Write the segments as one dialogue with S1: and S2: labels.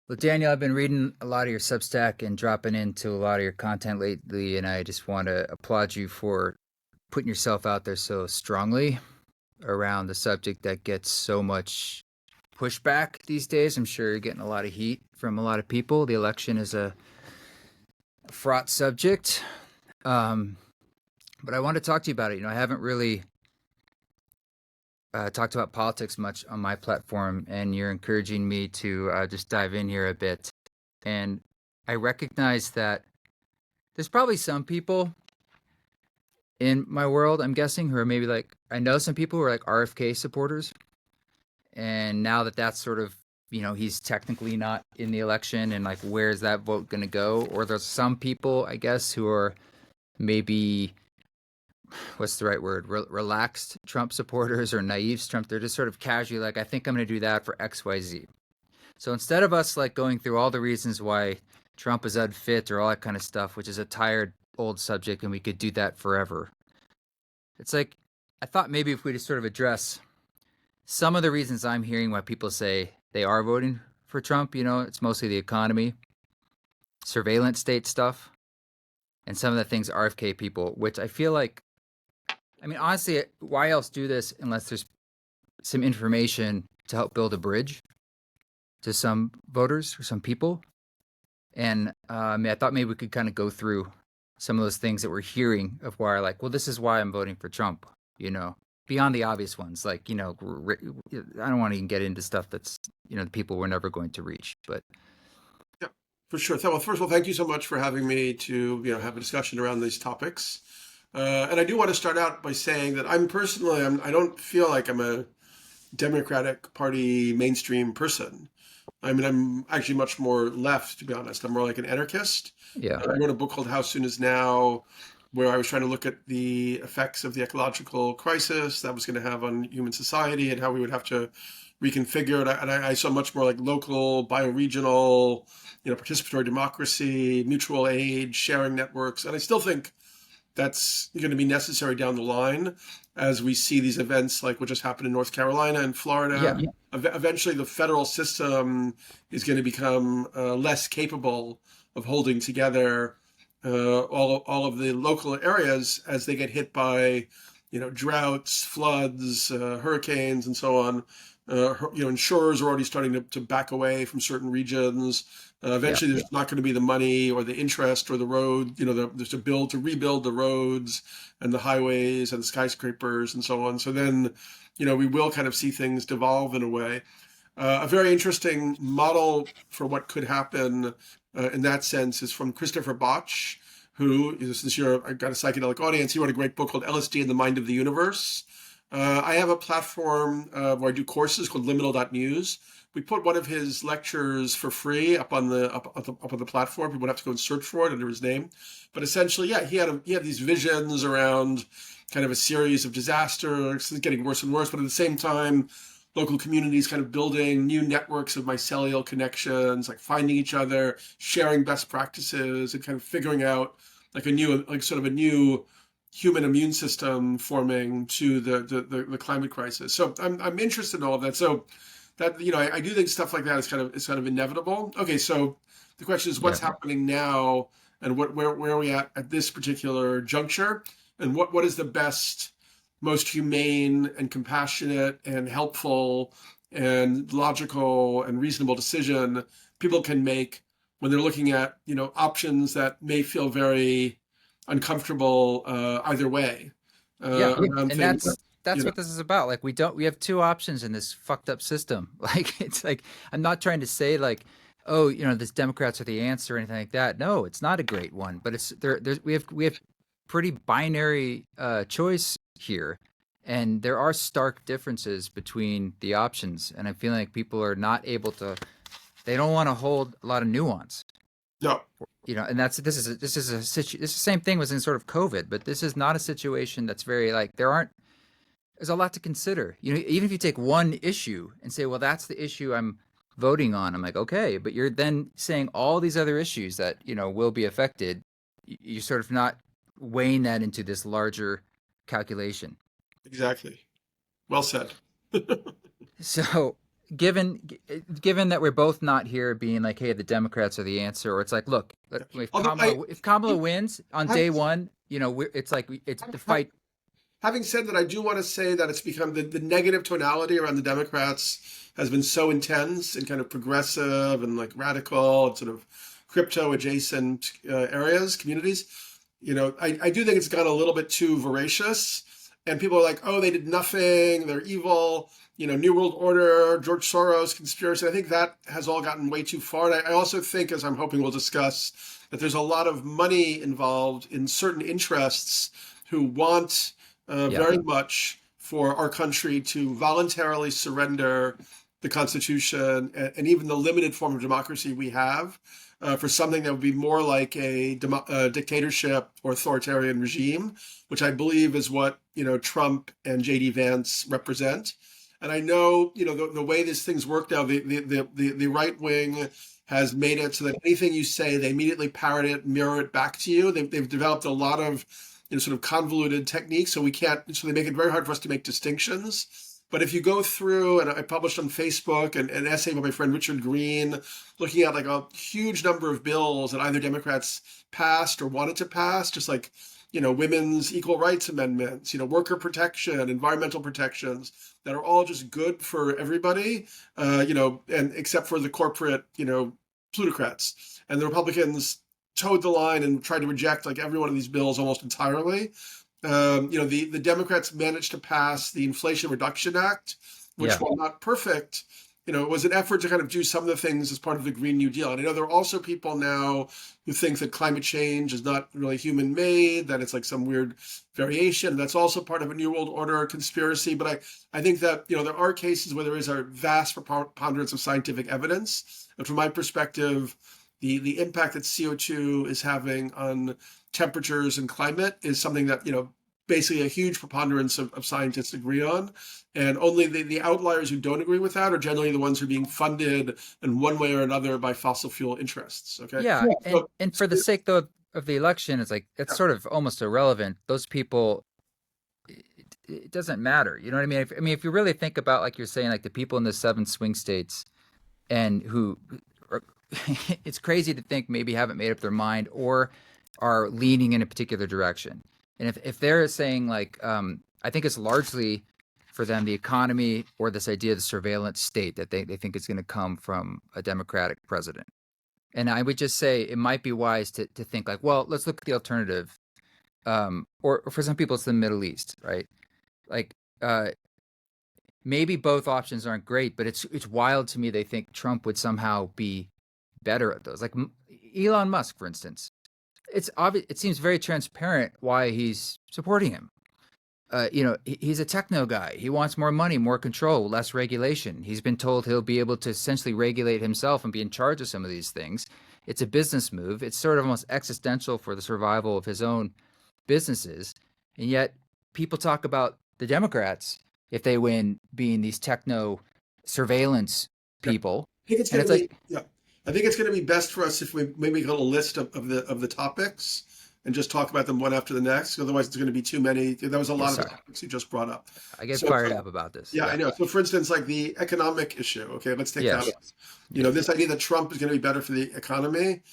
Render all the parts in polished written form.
S1: Well, Daniel, I've been reading a lot of your Substack and dropping into a lot of your content lately, and I just want to applaud you for putting yourself out there so strongly around the subject that gets so much pushback these days. I'm sure you're getting a lot of heat from a lot of people. The election is a fraught subject, um, but I want to talk to you about it. I haven't really talked about politics much on my platform, and you're encouraging me to just dive in here a bit. And I recognize that there's probably some people in my world, I'm guessing, who are maybe like, I know some people who are like RFK supporters. And now that that's sort of, he's technically not in the election, and like, where's that vote going to go? Or there's some people, I guess, who are maybe, what's the right word, relaxed Trump supporters or naive Trump. They're just sort of casually like, I think I'm going to do that for XYZ. So instead of us like going through all the reasons why Trump is unfit or all that kind of stuff, which is a tired old subject and we could do that forever, it's like I thought maybe if we just sort of address some of the reasons I'm hearing why people say they are voting for Trump. It's mostly the economy, surveillance state stuff, and some of the things RFK people, which I feel like, I mean, honestly, why else do this unless there's some information to help build a bridge to some voters or some people? And I thought maybe we could kind of go through some of those things that we're hearing of why, like, well, this is why I'm voting for Trump, you know, beyond the obvious ones. Like, I don't want to even get into stuff that's, the people we're never going to reach. But
S2: Yeah, for sure. So, well, first of all, thank you so much for having me to, have a discussion around these topics. And I do want to start out by saying that I don't feel like I'm a Democratic Party mainstream person. I mean, I'm actually much more left, to be honest. I'm more like an anarchist.
S1: yeah,
S2: I wrote a book called How Soon Is Now, where I was trying to look at the effects of the ecological crisis that was going to have on human society and how we would have to reconfigure it. And I saw much more like local, bioregional, participatory democracy, mutual aid, sharing networks. And I still think that's going to be necessary down the line as we see these events like what just happened in North Carolina and Florida.
S1: yeah,
S2: Eventually, the federal system is going to become less capable of holding together all of the local areas as they get hit by, droughts, floods, hurricanes, and so on. Insurers are already starting to back away from certain regions.
S1: yeah,
S2: Eventually, there's not going to be the money or the interest or the road, there's to rebuild the roads and the highways and the skyscrapers and so on. So then, we will kind of see things devolve in a way. A very interesting model for what could happen in that sense is from Christopher Botch, who, since I've got a psychedelic audience, he wrote a great book called LSD and the Mind of the Universe. I have a platform where I do courses called liminal.news. We put one of his lectures for free up on the platform. People would have to go and search for it under his name. But essentially, yeah, he had these visions around kind of a series of disasters getting worse and worse, but at the same time, local communities kind of building new networks of mycelial connections, like finding each other, sharing best practices, and kind of figuring out like sort of a new human immune system forming to the climate crisis. So I'm interested in all of that. So that I do think stuff like that is kind of inevitable. Okay, so the question is
S1: yeah,
S2: what's happening now, and where are we at this particular juncture, and what is the best, most humane and compassionate and helpful and logical and reasonable decision people can make when they're looking at options that may feel very uncomfortable either way
S1: yeah.
S2: around
S1: And
S2: things.
S1: that's
S2: You know,
S1: what this is about. Like, we have two options in this fucked up system. Like, it's like, I'm not trying to say like, oh, this Democrats are the answer or anything like that. No, it's not a great one, but it's there's we have pretty binary choice here, and there are stark differences between the options. And I feel like people are not able to. They don't want to hold a lot of nuance.
S2: no,
S1: And this is the same thing was in sort of COVID, but this is not a situation that's very like there's a lot to consider. Even if you take one issue and say, well, that's the issue I'm voting on, I'm like, okay, but you're then saying all these other issues that will be affected. You're sort of not weighing that into this larger calculation.
S2: exactly. Well said.
S1: So given that we're both not here being like, hey, the Democrats are the answer, or it's like, look,
S2: Although
S1: If Kamala wins on
S2: I,
S1: day one, it's like it's the fight.
S2: having said that, I do want to say that it's become the negative tonality around the Democrats has been so intense and kind of progressive and like radical and sort of crypto adjacent areas, communities. I do think it's gone a little bit too voracious. And people are like, oh, they did nothing, they're evil, New World Order, George Soros, conspiracy. I think that has all gotten way too far. And I also think, as I'm hoping we'll discuss, that there's a lot of money involved in certain interests who want very much for our country to voluntarily surrender the Constitution and even the limited form of democracy we have for something that would be more like a dictatorship or authoritarian regime, which I believe is what Trump and J.D. Vance represent. And I know the way these things work now, the right wing has made it so that anything you say, they immediately parrot it, mirror it back to you. They've developed a lot of sort of convoluted techniques, so they make it very hard for us to make distinctions. But if you go through, and I published on Facebook an essay by my friend Richard Green, looking at like a huge number of bills that either Democrats passed or wanted to pass, just like, women's equal rights amendments, worker protection, environmental protections that are all just good for everybody, and except for the corporate, plutocrats. And the Republicans towed the line and tried to reject like every one of these bills almost entirely. The Democrats managed to pass the Inflation Reduction Act, which, while not perfect, it was an effort to kind of do some of the things as part of the Green New Deal. And I know there are also people now who think that climate change is not really human-made, that it's like some weird variation. That's also part of a New World Order conspiracy. But I think that, there are cases where there is a vast preponderance of scientific evidence. And from my perspective, the impact that CO2 is having on temperatures and climate is something that, basically a huge preponderance of scientists agree on. And only the outliers who don't agree with that are generally the ones who are being funded in one way or another by fossil fuel interests. Okay.
S1: Yeah. And for the sake though of the election, it's like, it's sort of almost irrelevant. Those people, it doesn't matter. You know what I mean? If you really think about, like you're saying, like the people in the 7 swing states and who it's crazy to think maybe haven't made up their mind or are leaning in a particular direction. And if they're saying like, I think it's largely for them the economy or this idea of the surveillance state that they think is going to come from a Democratic president. And I would just say it might be wise to think like, well, let's look at the alternative. Or for some people, it's the Middle East, right? Like maybe both options aren't great, but it's wild to me they think Trump would somehow be better at those. Like Elon Musk, for instance. It's obvious. It seems very transparent why he's supporting him. He's a techno guy. He wants more money, more control, less regulation. He's been told he'll be able to essentially regulate himself and be in charge of some of these things. It's a business move. It's sort of almost existential for the survival of his own businesses. And yet people talk about the Democrats, if they win, being these techno surveillance people.
S2: I think it's going to be best for us if we maybe get a list of the topics and just talk about them one after the next. Otherwise, it's going to be too many. There was a lot of topics you just brought up.
S1: I get fired up about this.
S2: Yeah, I know. So, for instance, like the economic issue. Okay, let's take that one. This idea that Trump is going to be better for the economy.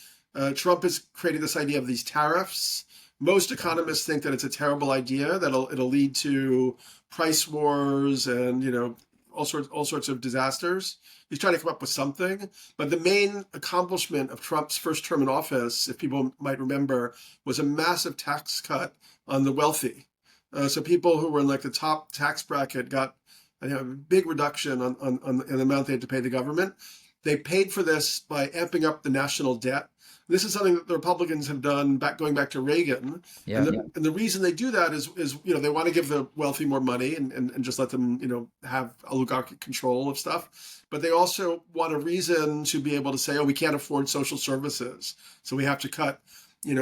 S2: Trump has created this idea of these tariffs. Most economists think that it's a terrible idea, that it'll lead to price wars and all sorts of disasters. He's trying to come up with something. But the main accomplishment of Trump's first term in office, if people might remember, was a massive tax cut on the wealthy. So people who were in like the top tax bracket got a big reduction on the amount they had to pay the government. They paid for this by amping up the national debt. This is something that the Republicans have done going back to Reagan. Yeah. And the reason they do that is they want to give the wealthy more money and just let them, have oligarchic control of stuff. But they also want a reason to be able to say, oh, we can't afford social services. So we have to cut,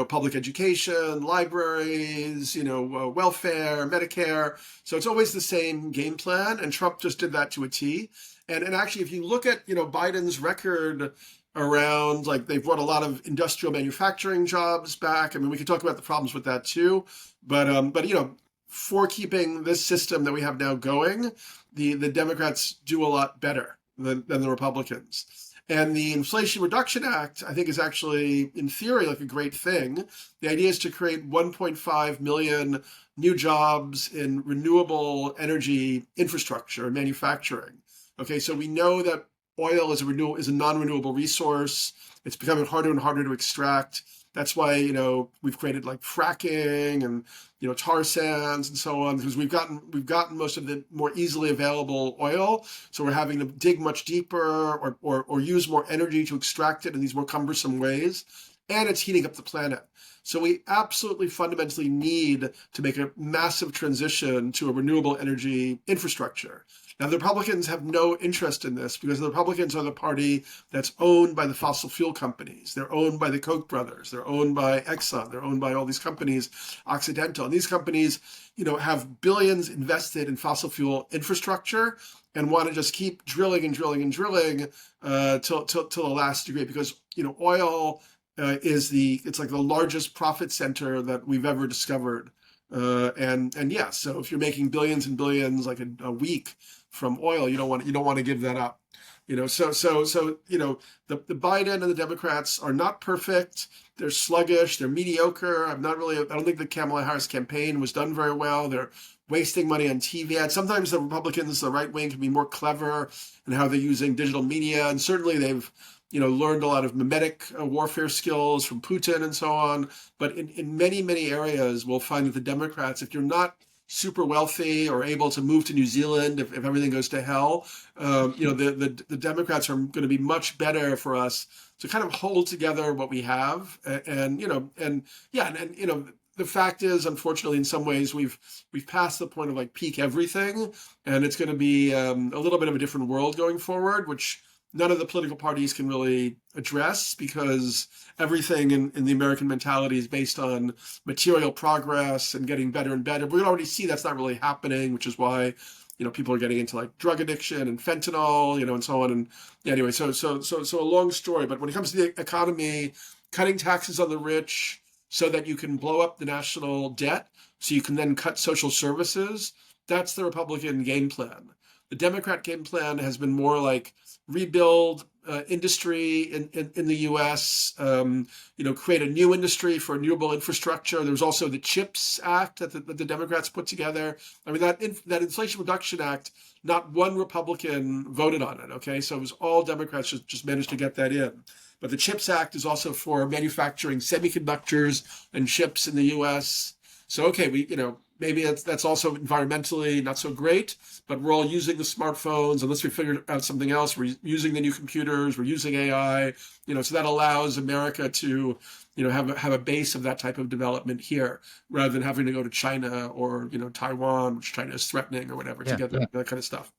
S2: public education, libraries, welfare, Medicare. So it's always the same game plan. And Trump just did that to a T. And actually, if you look at, Biden's record around, like, they've brought a lot of industrial manufacturing jobs back. I mean, we could talk about the problems with that too. But for keeping this system that we have now going, the Democrats do a lot better than the Republicans. And the Inflation Reduction Act, I think, is actually, in theory, like a great thing. The idea is to create 1.5 million new jobs in renewable energy infrastructure and manufacturing. Okay, so we know that oil is a non-renewable resource. It's becoming harder and harder to extract. That's why, we've created like fracking and, tar sands and so on, because we've gotten most of the more easily available oil. So we're having to dig much deeper or use more energy to extract it in these more cumbersome ways. And it's heating up the planet. So we absolutely fundamentally need to make a massive transition to a renewable energy infrastructure. Now, the Republicans have no interest in this because the Republicans are the party that's owned by the fossil fuel companies. They're owned by the Koch brothers. They're owned by Exxon. They're owned by all these companies, Occidental. And these companies, have billions invested in fossil fuel infrastructure and want to just keep drilling and drilling and drilling till the last degree because, oil it's like the largest profit center that we've ever discovered. And yeah, so if you're making billions and billions like a week from oil, you don't want to give that up. So the Biden and the Democrats are not perfect. They're sluggish. They're mediocre. I don't think the Kamala Harris campaign was done very well. They're wasting money on TV ads. Sometimes the Republicans, the right wing, can be more clever in how they're using digital media, and certainly they've learned a lot of mimetic warfare skills from Putin and so on. But in many, many areas, we'll find that the Democrats, if you're not super wealthy or able to move to New Zealand if everything goes to hell, the Democrats are going to be much better for us to kind of hold together what we have. The fact is, unfortunately, in some ways, we've passed the point of like peak everything, and it's going to be a little bit of a different world going forward, which none of the political parties can really address because everything in the American mentality is based on material progress and getting better and better. We can already see that's not really happening, which is why, people are getting into like drug addiction and fentanyl, and so on. And yeah, anyway, so a long story. But when it comes to the economy, cutting taxes on the rich so that you can blow up the national debt, so you can then cut social services, that's the Republican game plan. The Democrat game plan has been more like rebuild industry in the U.S., create a new industry for renewable infrastructure. There was also the CHIPS Act that the Democrats put together. I mean, that Inflation Reduction Act, not one Republican voted on it, okay? So it was all Democrats just managed to get that in. But the CHIPS Act is also for manufacturing semiconductors and chips in the U.S. So, okay, maybe that's also environmentally not so great, but we're all using the smartphones. Unless we figure out something else, we're using the new computers, we're using AI, so that allows America to, have a base of that type of development here rather than having to go to China or, Taiwan, which China is threatening or whatever to get that kind of stuff.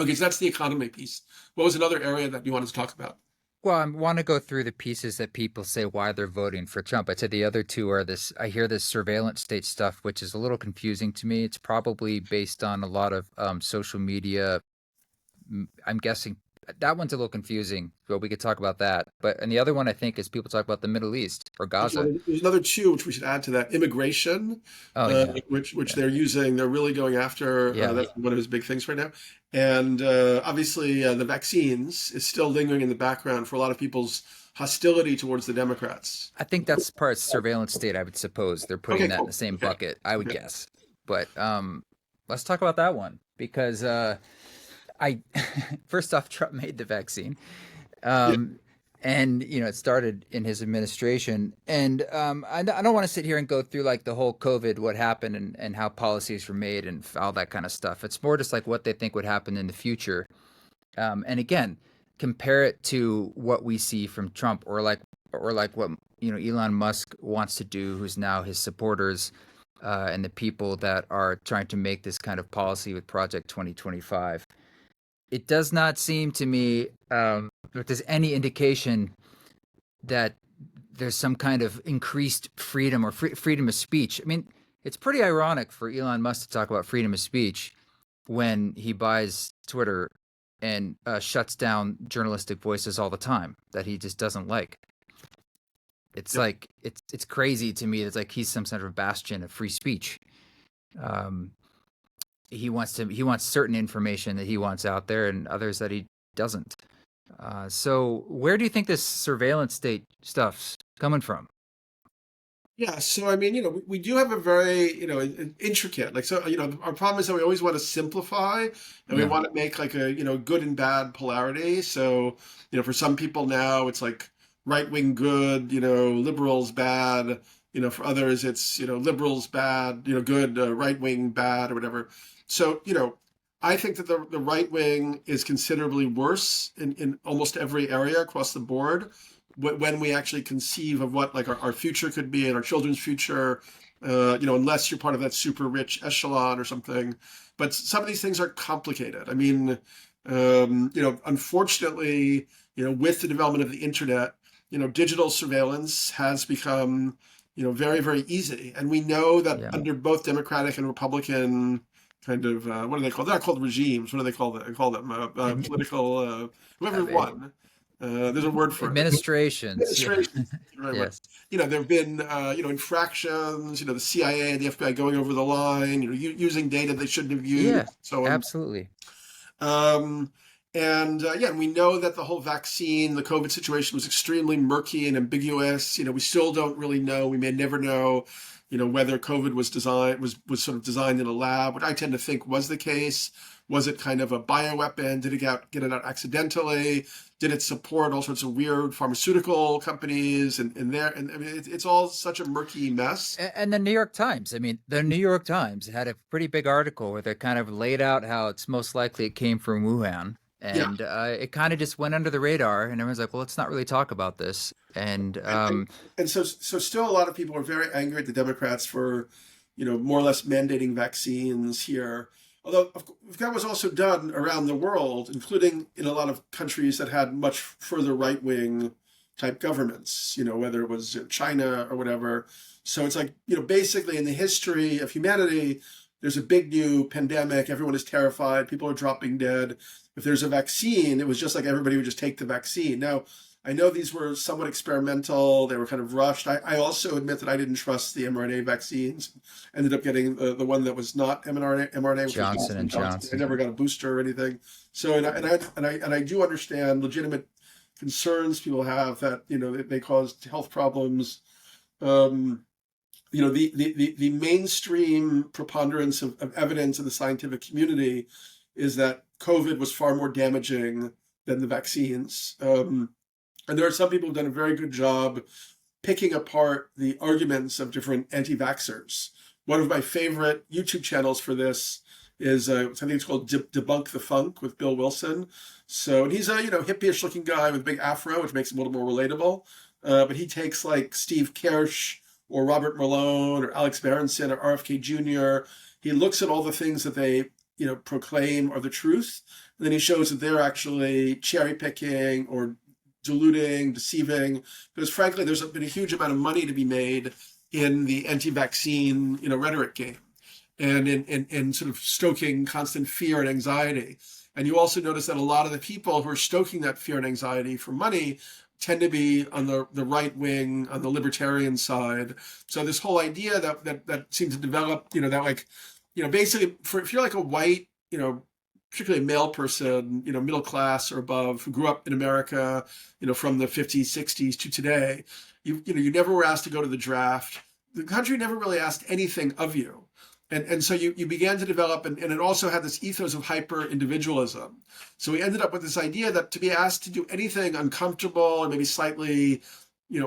S2: Okay, so that's the economy piece. What was another area that you wanted to talk about?
S1: Well, I want to go through the pieces that people say why they're voting for Trump. I'd say the other two are this. I hear this surveillance state stuff, which is a little confusing to me. It's probably based on a lot of social media. I'm guessing that one's a little confusing, but we could talk about that. And the other one I think is people talk about the Middle East or Gaza.
S2: There's another two which we should add to that: immigration,
S1: Oh yeah,
S2: which they're using. They're really going after.
S1: yeah.
S2: That's one of his big things right now. And obviously, the vaccines is still lingering in the background for a lot of people's hostility towards the Democrats.
S1: I think that's part of surveillance state. I would suppose they're putting
S2: Okay,
S1: that in
S2: cool.
S1: the same
S2: Okay.
S1: bucket. I would
S2: Okay.
S1: guess. But let's talk about that one because I first off, Trump made the vaccine,
S2: Yeah.
S1: um, and it started in his administration. And I don't want to sit here and go through like the whole COVID, what happened, and how policies were made, and all that kind of stuff. It's more just like what they think would happen in the future. And again, compare it to what we see from Trump, or like what Elon Musk wants to do, who's now his supporters. And the people that are trying to make this kind of policy with Project 2025. It does not seem to me that there's any indication that there's some kind of increased freedom or freedom of speech. I mean, it's pretty ironic for Elon Musk to talk about freedom of speech when he buys Twitter and shuts down journalistic voices all the time that he just doesn't like. It's
S2: Yep.
S1: like it's crazy to me. It's like he's some sort of bastion of free speech. Um, he wants certain information that he wants out there, and others that he doesn't. So where do you think this surveillance state stuff's coming from?
S2: Yeah, so I mean, we do have a very, intricate, like, so, our problem is that we always want to simplify and we
S1: Yeah.
S2: want to make like a, good and bad polarity. So, for some people now it's like right wing good, liberals bad, for others it's, liberals bad, good, right wing bad or whatever. So, I think that the right wing is considerably worse in almost every area across the board when we actually conceive of what like our future could be and our children's future, unless you're part of that super rich echelon or something. But some of these things are complicated. I mean, unfortunately, with the development of the internet, digital surveillance has become, very, very easy. And we know that
S1: Yeah.
S2: under both Democratic and Republican kind of, what are they called? They're not called regimes. What do they call them? Political, whoever
S1: Admi-
S2: won. There's a word for it.
S1: Administrations. Yeah.
S2: Administrations. Thank you very much.
S1: Yes.
S2: There have been, infractions, the CIA and the FBI going over the line, using data they shouldn't have
S1: Yeah,
S2: used, so on.
S1: absolutely.
S2: Um, and we know that the whole vaccine, the COVID situation was extremely murky and ambiguous. We still don't really know. We may never know, whether COVID was sort of designed in a lab, which I tend to think was the case. Was it kind of a bioweapon? Did it get it out accidentally? Did it support all sorts of weird pharmaceutical companies? And I mean, it's all such a murky mess.
S1: And the New York Times. I mean, the New York Times had a pretty big article where they kind of laid out how it's most likely it came from Wuhan.
S2: Yeah.
S1: And it kind of just went under the radar, and everyone's like, "Well, let's not really talk about this." And
S2: And so still a lot of people are very angry at the Democrats for, more or less mandating vaccines here. Although that was also done around the world, including in a lot of countries that had much further right-wing type governments, whether it was China or whatever. So it's like, basically in the history of humanity, there's a big new pandemic. Everyone is terrified. People are dropping dead. If there's a vaccine, it was just like everybody would just take the vaccine. Now, I know these were somewhat experimental. They were kind of rushed. I also admit that I didn't trust the mRNA vaccines. Ended up getting the one that was not mRNA, which was
S1: Johnson and Johnson.
S2: I never got a booster or anything. So and I do understand legitimate concerns people have that they caused health problems. The mainstream preponderance of evidence in the scientific community is that COVID was far more damaging than the vaccines. And there are some people who've done a very good job picking apart the arguments of different anti-vaxxers. One of my favorite YouTube channels for this is something it's called Debunk the Funk with Bill Wilson. So, and he's a hippie-ish looking guy with a big afro, which makes him a little more relatable. But he takes like Steve Kirsch or Robert Malone or Alex Berenson or RFK Jr. He looks at all the things that they proclaim are the truth, and then he shows that they're actually cherry picking or diluting, deceiving, because frankly, there's been a huge amount of money to be made in the anti-vaccine, rhetoric game, and in sort of stoking constant fear and anxiety. And you also notice that a lot of the people who are stoking that fear and anxiety for money tend to be on the right wing, on the libertarian side. So this whole idea that seems to develop, that like, basically, if you're like a white, particularly a male person, middle class or above, who grew up in America, from the 50s, 60s to today, you never were asked to go to the draft. The country never really asked anything of you. And so you began to develop, and it also had this ethos of hyper individualism. So we ended up with this idea that to be asked to do anything uncomfortable and maybe slightly,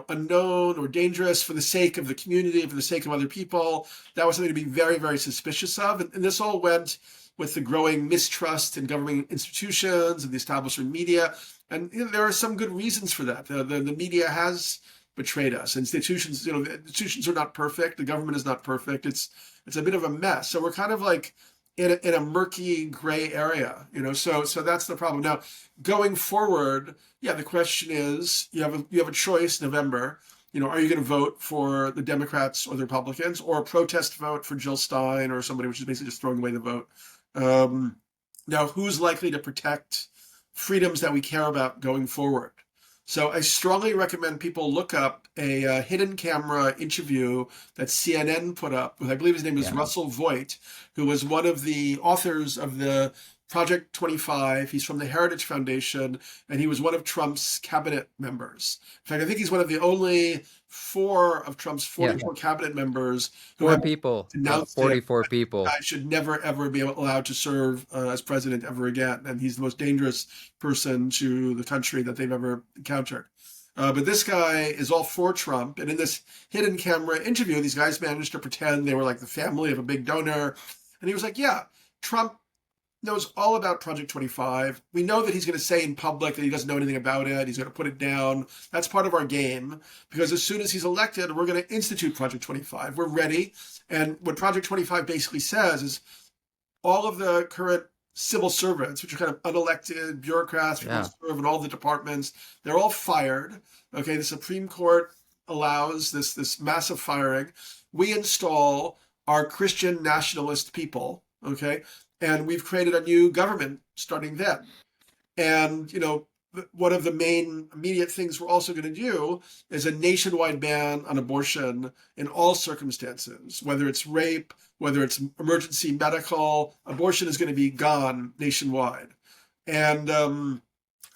S2: unknown or dangerous for the sake of the community, for the sake of other people, that was something to be very, very suspicious of. And this all went with the growing mistrust in government institutions and the establishment media. And there are some good reasons for that. The media has betrayed us. Institutions, the institutions are not perfect. The government is not perfect. It's a bit of a mess. So we're kind of like in a murky gray area, so that's the problem. Now, going forward, the question is, you have a choice in November. Are you going to vote for the Democrats or the Republicans, or a protest vote for Jill Stein or somebody, which is basically just throwing away the vote? Now, who's likely to protect freedoms that we care about going forward? So I strongly recommend people look up a hidden camera interview that CNN put up with, I believe his name is Russell Voigt, who was one of the authors of the Project 25. He's from the Heritage Foundation, and he was one of Trump's cabinet members. In fact, I think he's one of the only 4 of Trump's
S1: Yeah.
S2: 44 cabinet members who
S1: Four
S2: have
S1: people out of
S2: denounced him.
S1: 44 people.
S2: Guy should never ever be allowed to serve as president ever again, and he's the most dangerous person to the country that they've ever encountered. But this guy is all for Trump, and in this hidden camera interview, these guys managed to pretend they were like the family of a big donor, and he was like, "Yeah, Trump knows all about Project 25. We know that he's going to say in public that he doesn't know anything about it. He's going to put it down. That's part of our game, because as soon as he's elected, we're going to institute Project 25. We're ready." And what Project 25 basically says is all of the current civil servants, which are kind of unelected bureaucrats, people who serve in all the departments, they're all fired. Okay, the Supreme Court allows this massive firing. We install our Christian nationalist people, okay, and we've created a new government starting then. And, one of the main immediate things we're also going to do is a nationwide ban on abortion in all circumstances, whether it's rape, whether it's emergency medical, abortion is going to be gone nationwide. And and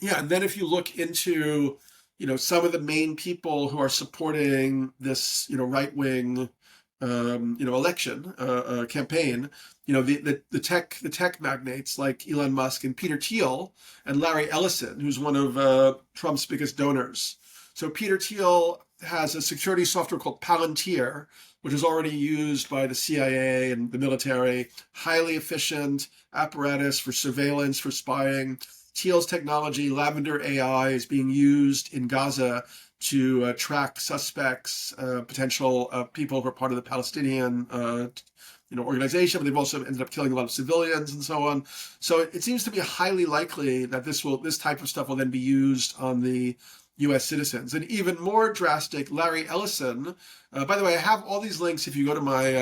S2: then if you look into, some of the main people who are supporting this, right-wing, election campaign, the tech magnates like Elon Musk and Peter Thiel and Larry Ellison, who's one of Trump's biggest donors. So Peter Thiel has a security software called Palantir, which is already used by the CIA and the military, highly efficient apparatus for surveillance, for spying. Thiel's technology, Lavender AI, is being used in Gaza to track suspects, potential people who are part of the Palestinian organization, but they've also ended up killing a lot of civilians and so on. So it seems to be highly likely that this type of stuff will then be used on the U.S. citizens. And even more drastic, Larry Ellison. By the way, I have all these links if you go to my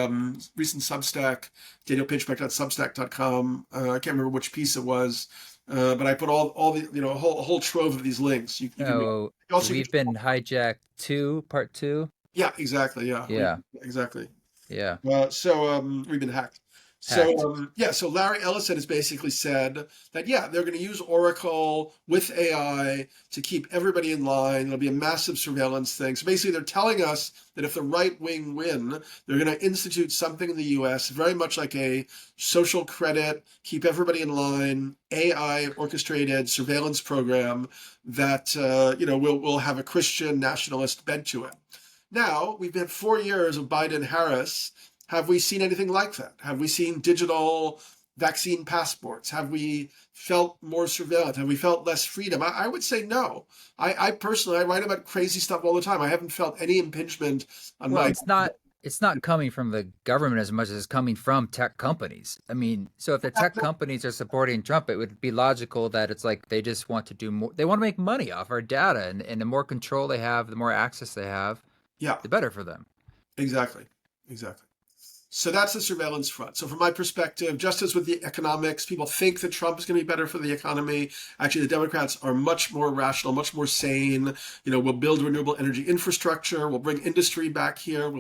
S2: recent Substack, danielpinchbeck.substack.com. I can't remember which piece it was. But I put all the a whole trove of these links.
S1: We've been hijacked 2, part 2.
S2: Yeah, exactly.
S1: Yeah.
S2: Exactly.
S1: Yeah.
S2: We've been hacked. So Larry Ellison has basically said that, they're going to use Oracle with AI to keep everybody in line. It'll be a massive surveillance thing. So basically they're telling us that if the right wing win, they're going to institute something in the US, very much like a social credit, keep everybody in line, AI orchestrated surveillance program that, will have a Christian nationalist bent to it. Now, we've had 4 years of Biden-Harris. Have we seen anything like that? Have we seen digital vaccine passports? Have we felt more surveillance? Have we felt less freedom? I would say no. I personally, I write about crazy stuff all the time. I haven't felt any impingement on my...
S1: It's not coming from the government as much as it's coming from tech companies. I mean, so if the tech companies are supporting Trump, it would be logical that it's like they just want to do more. They want to make money off our data, and the more control they have, the more access they have, the better for them.
S2: Exactly. So that's the surveillance front. So from my perspective, just as with the economics, people think that Trump is going to be better for the economy. Actually, the Democrats are much more rational, much more sane. We'll build renewable energy infrastructure. We'll bring industry back here.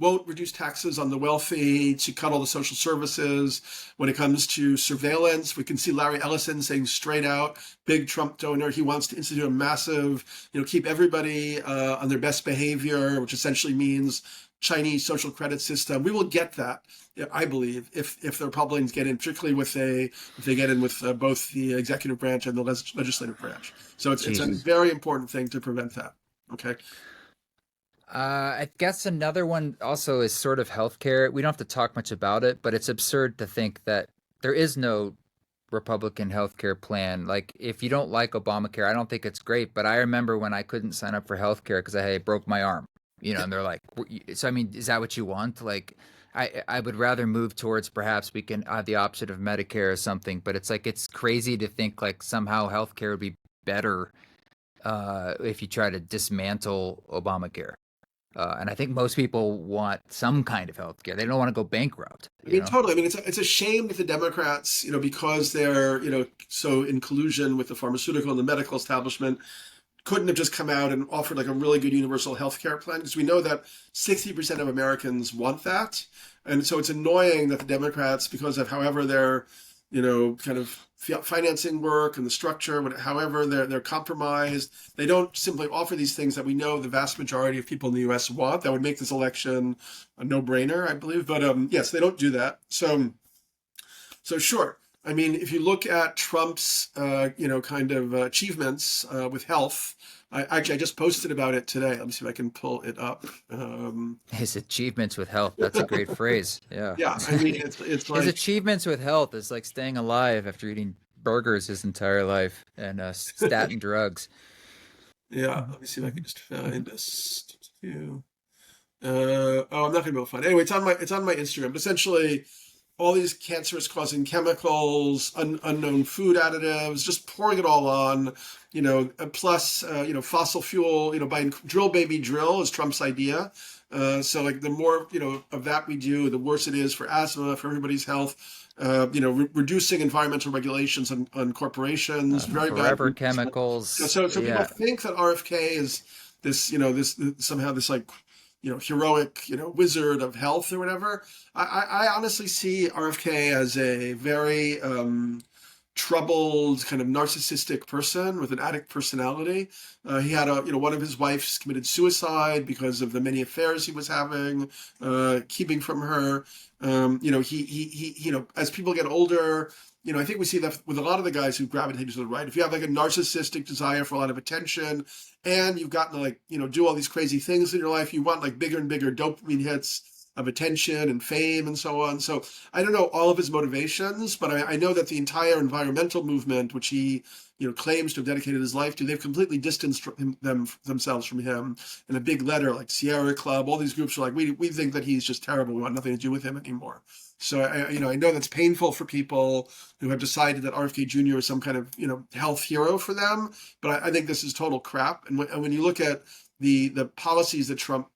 S2: Won't reduce taxes on the wealthy to cut all the social services. When it comes to surveillance, we can see Larry Ellison saying straight out, big Trump donor. He wants to institute a massive, keep everybody on their best behavior, which essentially means Chinese social credit system. We will get that, I believe, if the Republicans get in, particularly if they get in with both the executive branch and the legislative branch. So it's a very important thing to prevent that. Okay.
S1: I guess another one also is sort of healthcare. We don't have to talk much about it, but it's absurd to think that there is no Republican healthcare plan. Like, if you don't like Obamacare, I don't think it's great, but I remember when I couldn't sign up for healthcare because I broke my arm. And they're like, so I mean, is that what you want? Like, I would rather move towards perhaps we can have the option of Medicare or something, but it's like, it's crazy to think like somehow healthcare would be better if you try to dismantle Obamacare. And I think most people want some kind of healthcare. They don't want to go bankrupt.
S2: Totally. I mean, it's a shame that the Democrats, because they're, so in collusion with the pharmaceutical and the medical establishment, couldn't have just come out and offered like a really good universal health care plan, because we know that 60% of Americans want that. And so it's annoying that the Democrats, because of however they're kind of financing work and the structure. However, they're compromised. They don't simply offer these things that we know the vast majority of people in the U.S. want. That would make this election a no-brainer, I believe. But yes, they don't do that. So sure. I mean, if you look at Trump's, kind of achievements with health, I just posted about it today. Let me see if I can pull it up.
S1: His achievements with health. That's a great phrase. Yeah.
S2: Yeah, I mean, it's
S1: His
S2: like,
S1: achievements with health is like staying alive after eating burgers his entire life and statin drugs.
S2: yeah. Let me see if I can just find this. I'm not gonna be able to find it. Anyway, it's on my Instagram. But essentially, all these cancerous causing chemicals, unknown food additives, just pouring it all on, plus, fossil fuel, by drill baby drill is Trump's idea. So like the more, of that we do, the worse it is for asthma, for everybody's health. Reducing environmental regulations on corporations, very bad.
S1: Forever chemicals.
S2: So people
S1: Yeah.
S2: think that RFK is this, this somehow this like, heroic, wizard of health or whatever. I honestly see RFK as a very troubled, kind of narcissistic person with an addict personality. He had one of his wives committed suicide because of the many affairs he was having, keeping from her. As people get older, I think we see that with a lot of the guys who gravitate to the right. If you have like a narcissistic desire for a lot of attention and you've gotten to do all these crazy things in your life, you want like bigger and bigger dopamine hits of attention and fame and so on. So I don't know all of his motivations, but I know that the entire environmental movement, which he claims to have dedicated his life to, they've completely distanced themselves from him. In a big letter, like Sierra Club, all these groups are like, we think that he's just terrible. We want nothing to do with him anymore. So I know that's painful for people who have decided that RFK Jr. is some kind of health hero for them, but I think this is total crap. And when you look at the policies that Trump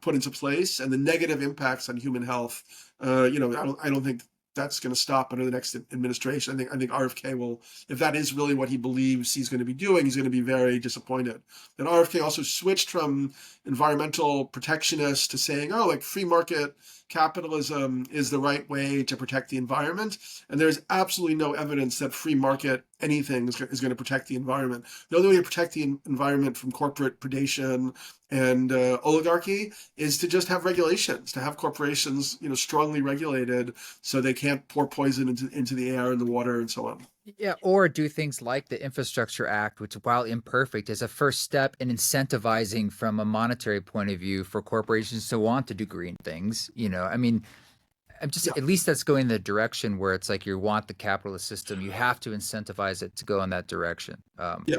S2: put into place and the negative impacts on human health, I don't think that's going to stop under the next administration. I think RFK will, if that is really what he believes he's going to be doing, he's going to be very disappointed. And RFK also switched from environmental protectionist to saying, like free market capitalism is the right way to protect the environment. And there's absolutely no evidence that free market anything is going to protect the environment. The only way to protect the environment from corporate predation and oligarchy is to just have regulations, to have corporations, strongly regulated so they can't pour poison into the air and the water and so on.
S1: Yeah, or do things like the Infrastructure Act, which, while imperfect, is a first step in incentivizing from a monetary point of view for corporations to want to do green things. I mean, I'm just,
S2: Yeah.
S1: at least that's going the direction where it's like you want the capitalist system, you have to incentivize it to go in that direction.
S2: Yeah.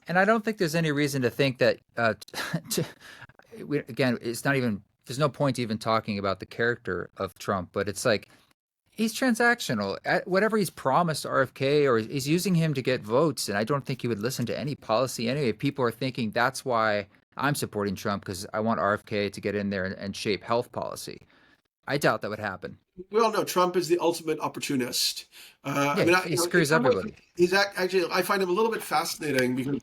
S1: And I don't think there's any reason to think that, again, it's not even, there's no point even talking about the character of Trump, but it's like, he's transactional. Whatever he's promised RFK, or he's using him to get votes, and I don't think he would listen to any policy anyway. People are thinking that's why I'm supporting Trump, because I want RFK to get in there and shape health policy. I doubt that would happen.
S2: We all know Trump is the ultimate opportunist.
S1: Yeah, he screws everybody.
S2: He's actually, I find him a little bit fascinating because,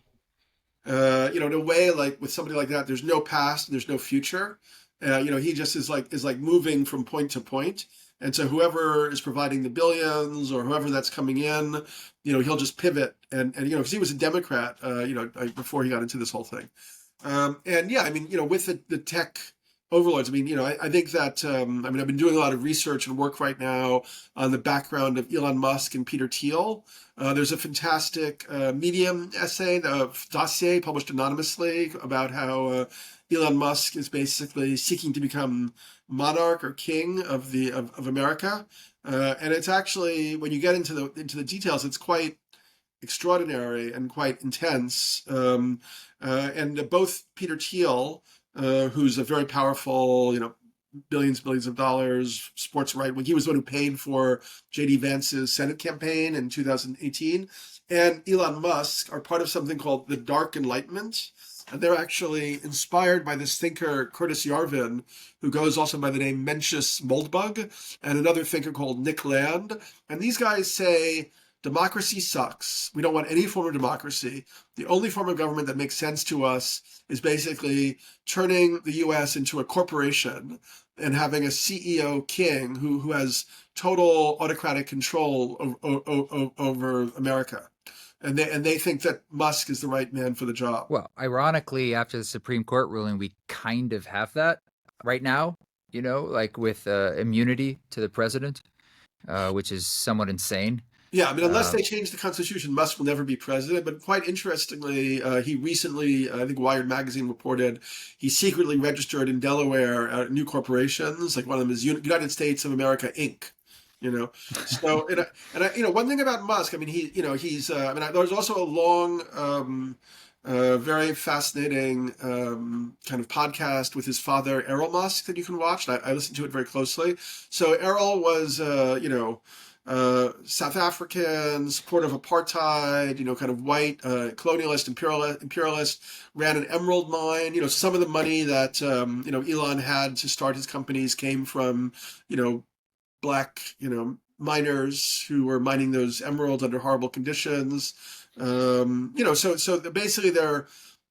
S2: in a way, like with somebody like that, there's no past and there's no future. He just is like moving from point to point. And so whoever is providing the billions or whoever that's coming in, he'll just pivot. And because he was a Democrat, before he got into this whole thing. And yeah, I mean, with the tech overlords, I mean, I think that, I've been doing a lot of research and work right now on the background of Elon Musk and Peter Thiel. There's a fantastic Medium essay, dossier published anonymously about how Elon Musk is basically seeking to become monarch or king of America, and it's actually, when you get into the details, it's quite extraordinary and quite intense. And both Peter Thiel, who's a very powerful, billions of dollars sports right wing, he was the one who paid for J.D. Vance's Senate campaign in 2018, and Elon Musk are part of something called the Dark Enlightenment. And they're actually inspired by this thinker, Curtis Yarvin, who goes also by the name Mencius Moldbug, and another thinker called Nick Land. And these guys say, democracy sucks. We don't want any form of democracy. The only form of government that makes sense to us is basically turning the U.S. into a corporation and having a CEO king who has total autocratic control over America. And they think that Musk is the right man for the job.
S1: Well, ironically, after the Supreme Court ruling, we kind of have that right now, like with immunity to the president, which is somewhat insane.
S2: Yeah, I mean, unless
S1: Uh,
S2: they change the Constitution, Musk will never be president. But quite interestingly, he recently, I think Wired magazine reported, he secretly registered in Delaware new corporations. Like one of them is United States of America Inc. You know, so one thing about Musk, I mean, he's there's also a long, very fascinating kind of podcast with his father Errol Musk that you can watch. I listened to it very closely. So Errol was, South African, supporter of apartheid, kind of white, colonialist, imperialist, ran an emerald mine. Some of the money that, Elon had to start his companies came from, black, miners who were mining those emeralds under horrible conditions. So basically they're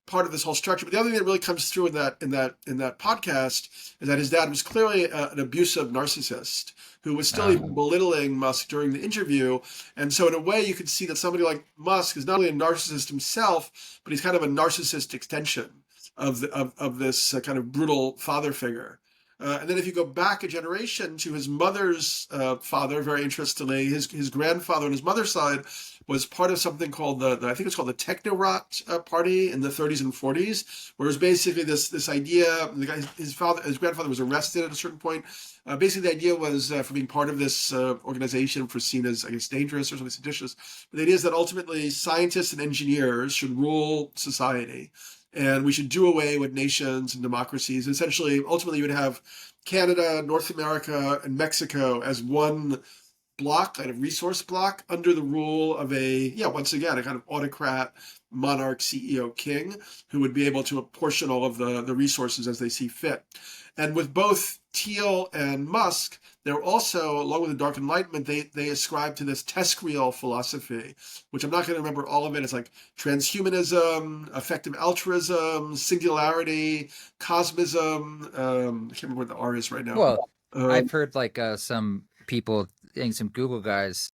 S2: part of this whole structure. But the other thing that really comes through in that podcast is that his dad was clearly an abusive narcissist who was still
S1: uh,
S2: even belittling Musk during the interview. And so in a way you could see that somebody like Musk is not only a narcissist himself, but he's kind of a narcissist extension of this kind of brutal father figure. And then if you go back a generation to his mother's father, very interestingly, his grandfather on his mother's side was part of something called I think it's called the Technorot Party in the 30s and 40s, where it was basically this idea. His grandfather was arrested at a certain point. Basically, the idea was for being part of this organization for seen as, I guess, dangerous or something seditious. But the idea is that ultimately scientists and engineers should rule society, and we should do away with nations and democracies. And essentially, ultimately, you would have Canada, North America, and Mexico as one block, kind of resource block, under the rule of once again, a kind of autocrat, monarch, CEO, king, who would be able to apportion all of the resources as they see fit. And with both Thiel and Musk, they're also, along with the Dark Enlightenment, they ascribe to this TESCREAL philosophy, which I'm not going to remember all of it. It's like transhumanism, effective altruism, singularity, cosmism. I can't remember what the R is right now.
S1: well, I've
S2: Um,
S1: heard like some people and some Google guys,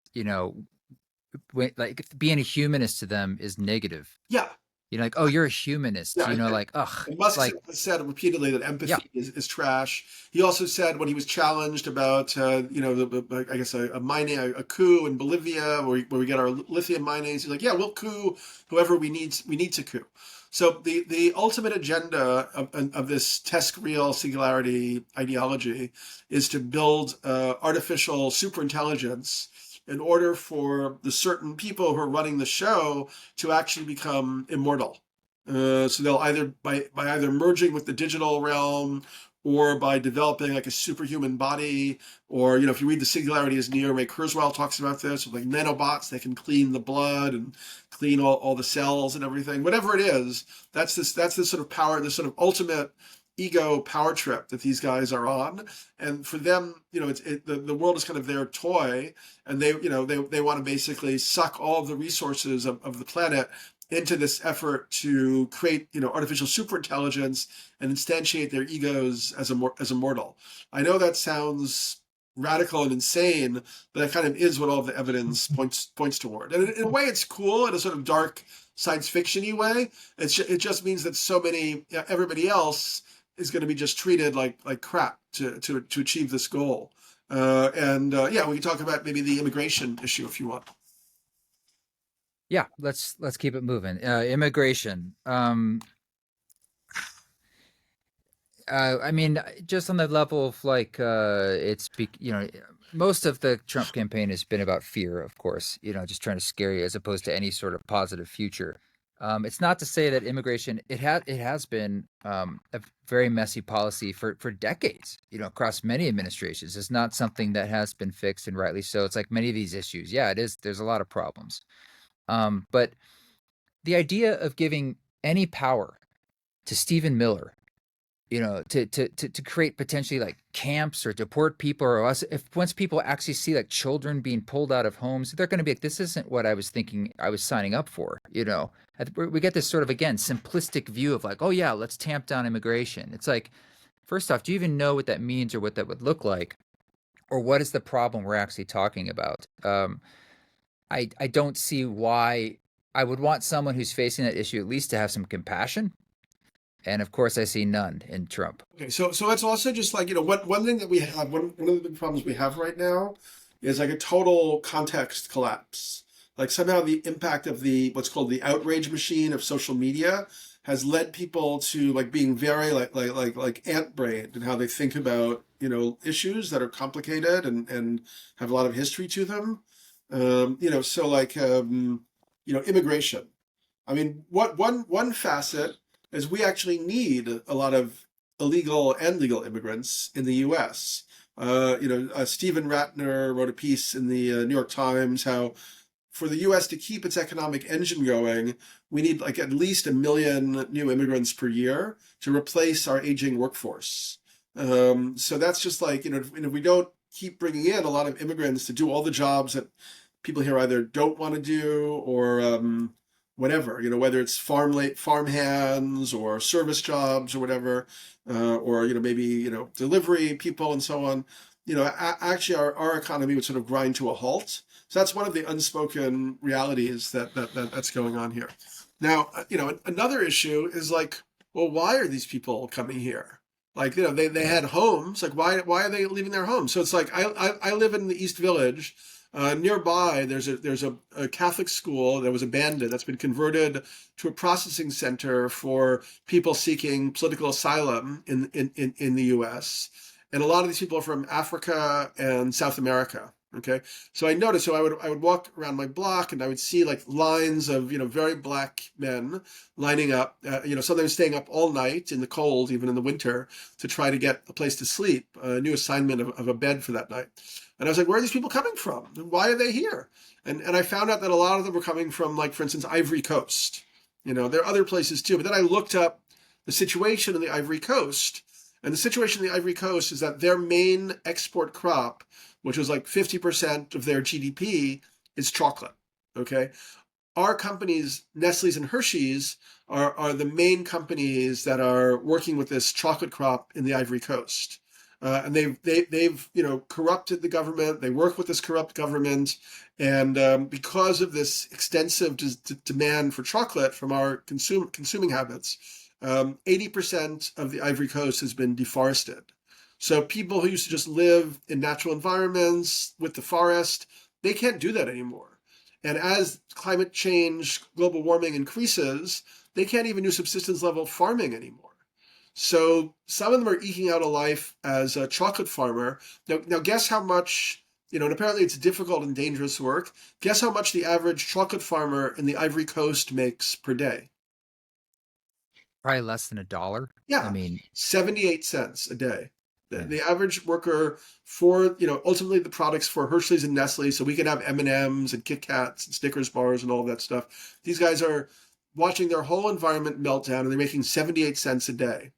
S1: like being a humanist to them is negative.
S2: yeah,
S1: Like, oh, you're a humanist.
S2: yeah.
S1: Like, ugh,
S2: And Musk
S1: like,
S2: said repeatedly that
S1: yeah,
S2: empathy is trash. He also said when he was challenged about, I guess a mining, a coup in Bolivia where we get our lithium minings, he's like, yeah, we'll coup whoever we need to coup. So the ultimate agenda of this TESCREAL singularity ideology is to build artificial superintelligence in order for the certain people who are running the show to actually become immortal. So they'll either by either merging with the digital realm or by developing like a superhuman body, or if you read The Singularity is Near, Ray Kurzweil talks about this with like nanobots. They can clean the blood and clean all the cells and everything. Whatever it is, that's this sort of power, this sort of ultimate ego power trip that these guys are on. And for them, the world is kind of their toy, and they want to basically suck all of the resources of the planet into this effort to create, artificial superintelligence and instantiate their egos as immortal. I know that sounds radical and insane, but that kind of is what all of the evidence points toward. And in a way, it's cool in a sort of dark science fiction-y way. It just means that everybody else is going to be just treated like crap to achieve this goal. We can talk about maybe the immigration issue if you want.
S1: yeah. Let's keep it moving. Immigration. I mean, just on the level of like, most of the Trump campaign has been about fear, of course, just trying to scare you as opposed to any sort of positive future. It's not to say that immigration, it has been a very messy policy for decades, across many administrations. It's not something that has been fixed, and rightly so. It's like many of these issues. Yeah, it is. There's a lot of problems. But the idea of giving any power to Stephen Miller, to create potentially like camps or deport people, or us, if once people actually see like children being pulled out of homes, they're going to be like, this isn't what I was thinking I was signing up for. We get this sort of, again, simplistic view of like, oh yeah, let's tamp down immigration. It's like, first off, do you even know what that means or what that would look like? Or what is the problem we're actually talking about? I don't see why I would want someone who's facing that issue at least to have some compassion. And of course, I see none in Trump.
S2: Okay, so it's also just like, one thing that we have, one of the big problems we have right now is like a total context collapse. Like somehow the impact of the what's called the outrage machine of social media has led people to like being very like ant-brained in how they think about, issues that are complicated and have a lot of history to them. So like immigration. I mean, one facet is we actually need a lot of illegal and legal immigrants in the U.S. Stephen Ratner wrote a piece in the New York Times how for the U.S. to keep its economic engine going, we need like at least 1 million new immigrants per year to replace our aging workforce. So that's just like, if we don't keep bringing in a lot of immigrants to do all the jobs that people here either don't want to do or whatever, whether it's farm hands or service jobs or whatever, or, maybe, delivery people and so on, actually our economy would sort of grind to a halt. So that's one of the unspoken realities that's going on here. Now, another issue is like, well, why are these people coming here? Like, they had homes. Like, why are they leaving their homes? So it's like, I live in the East Village. Nearby, there's a Catholic school that was abandoned that's been converted to a processing center for people seeking political asylum in the U.S. And a lot of these people are from Africa and South America. Okay, so I noticed. So I would walk around my block and I would see like lines of very black men lining up. Sometimes staying up all night in the cold, even in the winter, to try to get a place to sleep. A new assignment of a bed for that night. And I was like, where are these people coming from? Why are they here? And I found out that a lot of them were coming from, like, for instance, Ivory Coast. There are other places too. But then I looked up the situation in the Ivory Coast. And the situation in the Ivory Coast is that their main export crop, which was like 50% of their GDP, is chocolate. Okay. Our companies, Nestle's and Hershey's, are the main companies that are working with this chocolate crop in the Ivory Coast. And they've corrupted the government. They work with this corrupt government, and because of this extensive demand for chocolate from our consuming habits, 80% of the Ivory Coast has been deforested. So people who used to just live in natural environments with the forest, they can't do that anymore. And as climate change, global warming increases, they can't even do subsistence level farming anymore. So some of them are eking out a life as a chocolate farmer. Now guess how much, and apparently it's difficult and dangerous work. Guess how much the average chocolate farmer in the Ivory Coast makes per day?
S1: Probably less than $1.
S2: Yeah,
S1: I mean,
S2: 78 cents a day.
S1: yeah.
S2: The average worker for, ultimately the products for Hershey's and Nestle, so we can have M&Ms and Kit Kats and Snickers bars and all of that stuff. These guys are watching their whole environment melt down, and they're making 78 cents a day.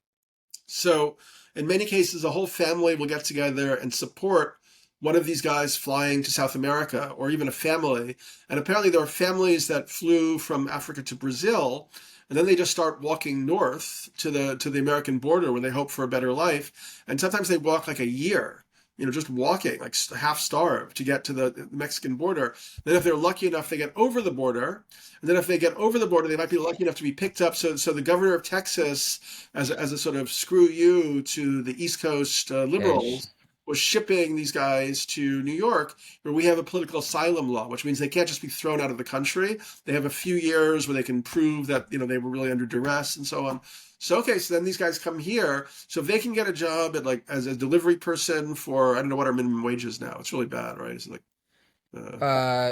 S2: So in many cases, a whole family will get together and support one of these guys flying to South America, or even a family. And apparently there are families that flew from Africa to Brazil, and then they just start walking north to the American border where they hope for a better life. And sometimes they walk like a year, just walking, like half starved to get to the Mexican border. Then if they're lucky enough, they get over the border. And then if they get over the border, they might be lucky enough to be picked up. So the governor of Texas, as a sort of screw you to the East Coast liberals, was shipping these guys to New York, where we have a political asylum law, which means they can't just be thrown out of the country. They have a few years where they can prove that, they were really under duress and so on. So, okay, so then these guys come here. So if they can get a job at as a delivery person for, I don't know what our minimum wage is now. It's really bad, right? It's like,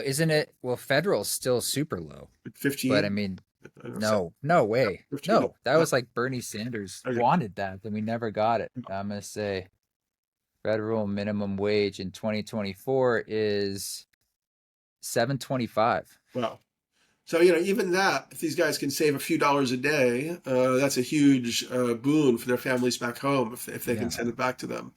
S1: isn't it? Well, federal's still super low,
S2: 15.
S1: but I mean, no way.
S2: 15.
S1: No, that was like Bernie Sanders wanted that, and we never got it. I'm going to say federal minimum wage in 2024 is $7.25.
S2: Wow. So, even that, if these guys can save a few dollars a day, that's a huge boon for their families back home if they can send it back to them.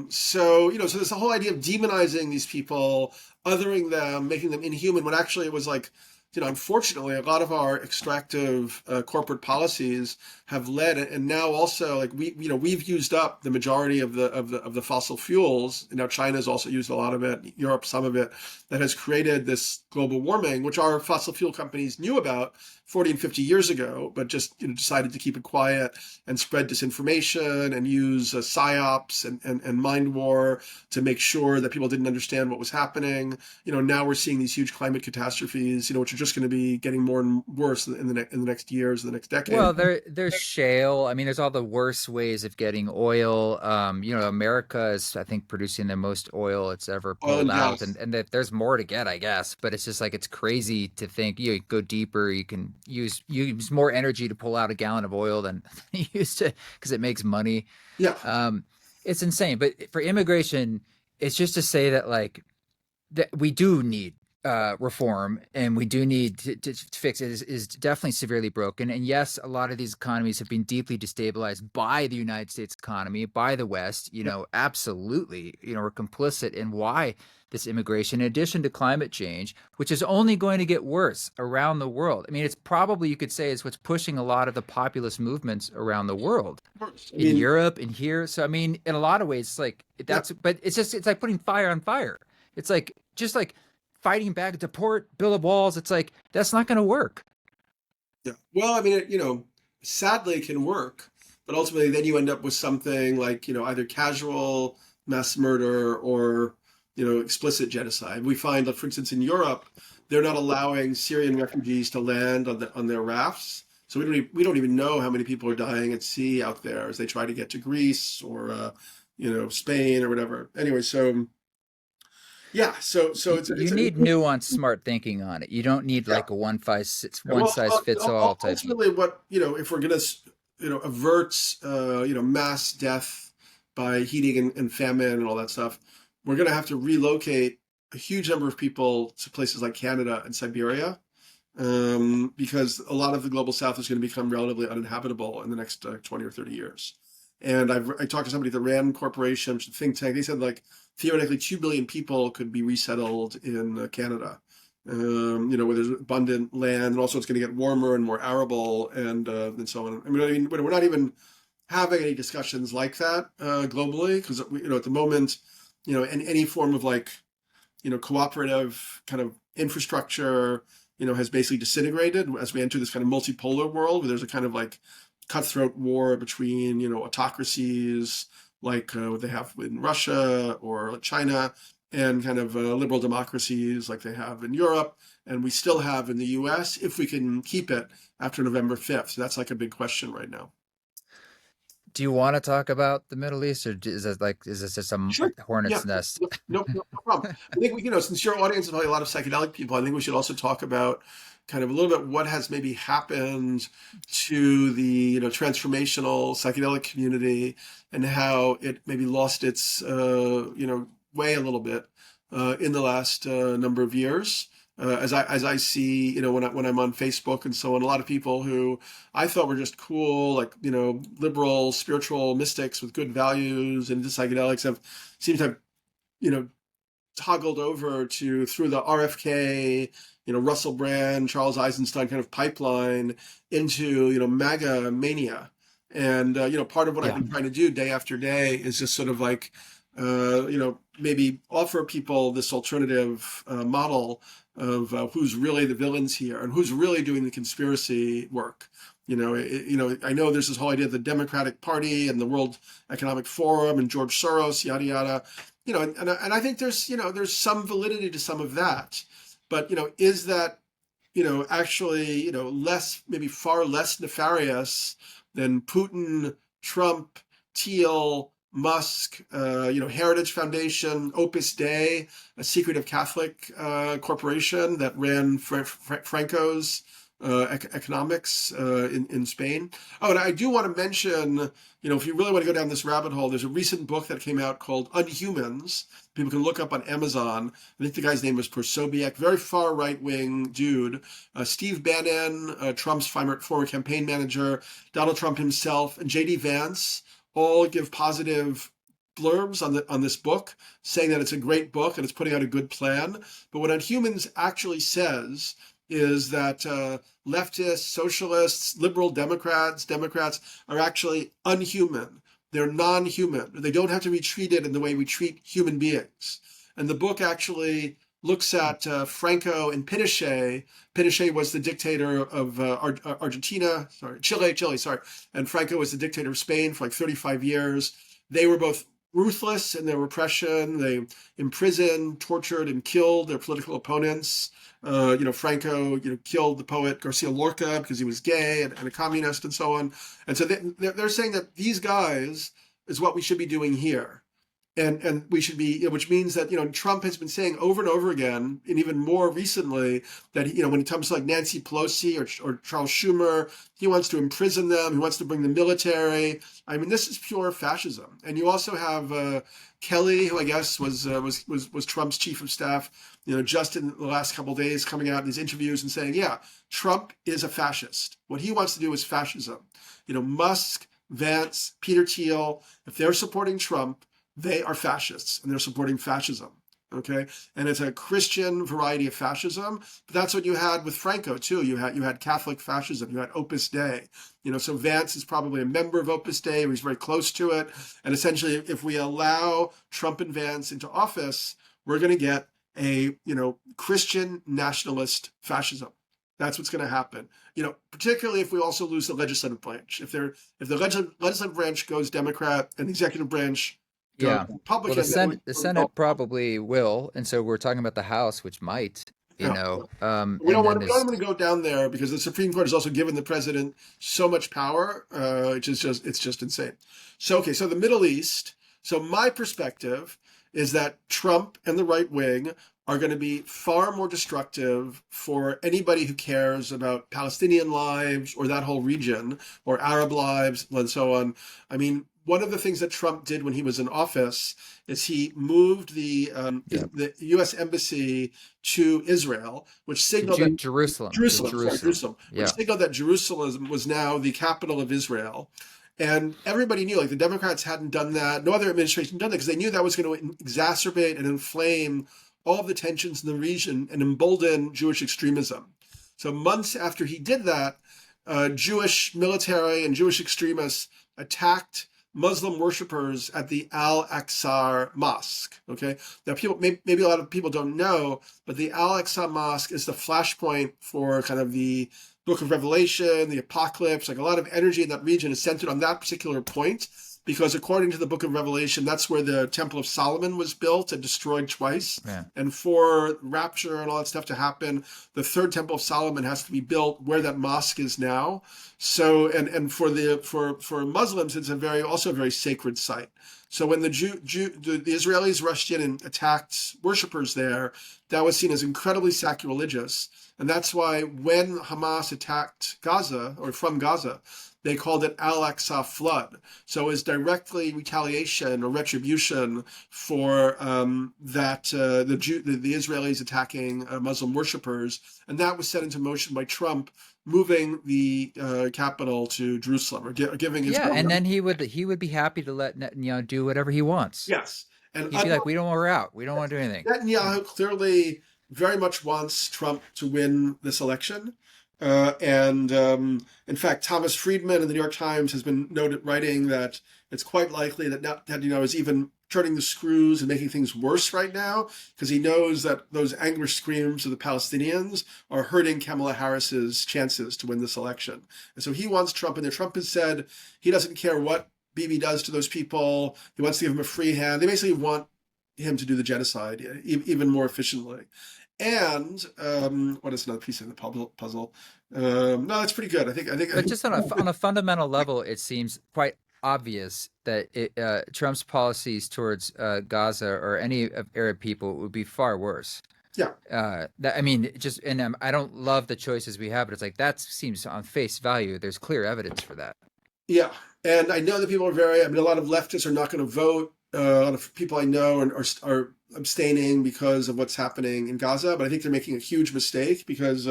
S2: So there's the whole idea of demonizing these people, othering them, making them inhuman, when actually it was like unfortunately, a lot of our extractive corporate policies have led, and now also like we've used up the majority of the fossil fuels. And now China's also used a lot of it, Europe some of it, that has created this global warming, which our fossil fuel companies knew about 40 and 50 years ago, but just decided to keep it quiet and spread disinformation and use psyops and mind war to make sure that people didn't understand what was happening. Now we're seeing these huge climate catastrophes, which are just going to be getting more and worse in the next years, the next decade.
S1: Well, there's shale. I mean, there's all the worst ways of getting oil. America is, I think, producing the most oil it's ever
S2: Oil
S1: pulled
S2: and
S1: out,
S2: gas.
S1: and that there's more to get, I guess. But it's just like it's crazy to think you go deeper, you can use more energy to pull out a gallon of oil than you used to because it makes money.
S2: Yeah.
S1: Um, it's insane. But for immigration, it's just to say that like that we do need reform and we do need to fix it is definitely severely broken. And yes, a lot of these economies have been deeply destabilized by the United States economy, by the West.
S2: Yeah.
S1: Absolutely, we're complicit in why this immigration, in addition to climate change, which is only going to get worse around the world. I mean, it's probably, you could say, is what's pushing a lot of the populist movements around the world,
S2: Of course. I
S1: in
S2: mean,
S1: Europe and here. So I mean, in a lot of ways, it's like
S2: yeah.
S1: but it's like putting fire on fire. It's like just like fighting back, deport, build up walls. It's like that's not going to work.
S2: Yeah. Well, I mean, sadly it can work, but ultimately then you end up with something like, either casual mass murder or, explicit genocide. We find that, for instance, in Europe, they're not allowing Syrian refugees to land on their rafts. So we don't even know how many people are dying at sea out there as they try to get to Greece or, Spain or whatever. Anyway, so yeah, so
S1: You
S2: it's
S1: need nuanced, smart thinking on it. You don't need
S2: yeah.
S1: like a one
S2: Well,
S1: size fits all type.
S2: ultimately, what if we're going to, avert, mass death by heating and famine and all that stuff, we're going to have to relocate a huge number of people to places like Canada and Siberia, because a lot of the global South is going to become relatively uninhabitable in the next 20 or 30 years. And I talked to somebody at the RAND Corporation, which is a think tank. They said like theoretically 2 billion people could be resettled in Canada, where there's abundant land, and also it's going to get warmer and more arable and so on. I mean, we're not even having any discussions like that globally because at the moment, in any form of like cooperative kind of infrastructure, has basically disintegrated as we enter this kind of multipolar world where there's a kind of like cutthroat war between autocracies like what they have in Russia or China and kind of liberal democracies like they have in Europe and we still have in the US if we can keep it after November 5th. So that's like a big question right now.
S1: Do you want to talk about the Middle East, or is this just a
S2: Sure. Yeah.
S1: hornet's nest?
S2: No problem. I think since your audience is probably a lot of psychedelic people, I think we should also talk about kind of a little bit what has maybe happened to the transformational psychedelic community and how it maybe lost its way a little bit in the last number of years. As I see, when I'm on Facebook and so on, a lot of people who I thought were just cool, like liberal, spiritual mystics with good values and into psychedelics seem to have toggled over to through the RFK, Russell Brand, Charles Eisenstein kind of pipeline into MAGA mania. And part of what I've
S1: Yeah.
S2: been trying to do day after day is just sort of like maybe offer people this alternative model of who's really the villains here and who's really doing the conspiracy work. I know there's this whole idea of the Democratic Party and the World Economic Forum and George Soros, yada yada. And I think there's some validity to some of that, but is that actually less, maybe far less nefarious than Putin, Trump, Thiel, Musk, Heritage Foundation, Opus Dei, a secretive Catholic corporation that ran Franco's economics in Spain. Oh, and I do want to mention, if you really want to go down this rabbit hole, there's a recent book that came out called Unhumans. People can look up on Amazon. I think the guy's name was Persobiec, very far right-wing dude. Steve Bannon, Trump's former campaign manager, Donald Trump himself, and J.D. Vance all give positive blurbs on this book, saying that it's a great book and it's putting out a good plan. But what Unhumans actually says is that leftists, socialists, liberal Democrats are actually unhuman. They're non-human. They don't have to be treated in the way we treat human beings. And the book actually looks at Franco and Pinochet. Pinochet was the dictator of Chile, sorry. And Franco was the dictator of Spain for like 35 years. They were both ruthless in their repression. They imprisoned, tortured, and killed their political opponents. Franco, killed the poet Garcia Lorca because he was gay and a communist and so on. And so they're saying that these guys is what we should be doing here. And we should be, which means that, Trump has been saying over and over again, and even more recently, that, when it comes to like Nancy Pelosi or Charles Schumer, he wants to imprison them. He wants to bring the military. I mean, this is pure fascism. And you also have Kelly, who I guess was Trump's chief of staff, just in the last couple of days coming out in these interviews and saying, yeah, Trump is a fascist. What he wants to do is fascism. Musk, Vance, Peter Thiel, if they're supporting Trump, they are fascists and they're supporting fascism. Okay. And it's a Christian variety of fascism, but that's what you had with Franco too. You had Catholic fascism, you had Opus Dei, so Vance is probably a member of Opus Dei, or he's very close to it. And essentially, if we allow Trump and Vance into office, we're going to get a, Christian nationalist fascism. That's what's going to happen. Particularly if we also lose the legislative branch. If the legislative branch goes Democrat and the executive branch
S1: Yeah.
S2: Republican.
S1: Well, the Senate probably will, and so we're talking about the House, which might,
S2: We don't want to go down there because the Supreme Court has also given the president so much power, it's just insane. So the Middle East. So my perspective is that Trump and the right wing are going to be far more destructive for anybody who cares about Palestinian lives or that whole region or Arab lives and so on. I mean, one of the things that Trump did when he was in office is he moved the U.S. embassy to Israel, which signaled that
S1: Jerusalem,
S2: which
S1: yeah.
S2: signaled that Jerusalem was now the capital of Israel. And everybody knew, like the Democrats hadn't done that, no other administration done that, because they knew that was going to exacerbate and inflame all of the tensions in the region and embolden Jewish extremism. So months after he did that, Jewish military and Jewish extremists attacked Muslim worshippers at the Al-Aqsa Mosque. Okay, now maybe a lot of people don't know, but the Al-Aqsa Mosque is the flashpoint for kind of the Book of Revelation, the Apocalypse. Like a lot of energy in that region is centered on that particular point, because according to the Book of Revelation, that's where the Temple of Solomon was built and destroyed twice.
S1: Yeah.
S2: And for rapture and all that stuff to happen, the third Temple of Solomon has to be built where that mosque is now. So, and for Muslims, it's also a very sacred site. So when the Israelis rushed in and attacked worshippers there, that was seen as incredibly sacrilegious. And that's why when Hamas attacked Gaza, or from Gaza, they called it Al-Aqsa flood. So it was directly retaliation or retribution for the Israelis attacking Muslim worshippers. And that was set into motion by Trump moving the capital to Jerusalem, or giving his
S1: and then he would be happy to let Netanyahu do whatever he wants.
S2: Yes. And
S1: he'd be like, we're out. We don't want to do anything.
S2: Netanyahu clearly very much wants Trump to win this election. In fact, Thomas Friedman in the New York Times has been writing that it's quite likely that Netanyahu is even turning the screws and making things worse right now, because he knows that those anguished screams of the Palestinians are hurting Kamala Harris's chances to win this election. And so he wants Trump in there. Trump has said he doesn't care what Bibi does to those people. He wants to give him a free hand. They basically want him to do the genocide even more efficiently. And what is another piece of the puzzle? No, that's pretty good. I think.
S1: But just on a fundamental level, it seems quite obvious that Trump's policies towards Gaza or any Arab people would be far worse.
S2: Yeah.
S1: I don't love the choices we have, but it's like that seems on face value. There's clear evidence for that.
S2: Yeah, and I know that people are a lot of leftists are not going to vote. A lot of people I know are abstaining because of what's happening in Gaza, but I think they're making a huge mistake because.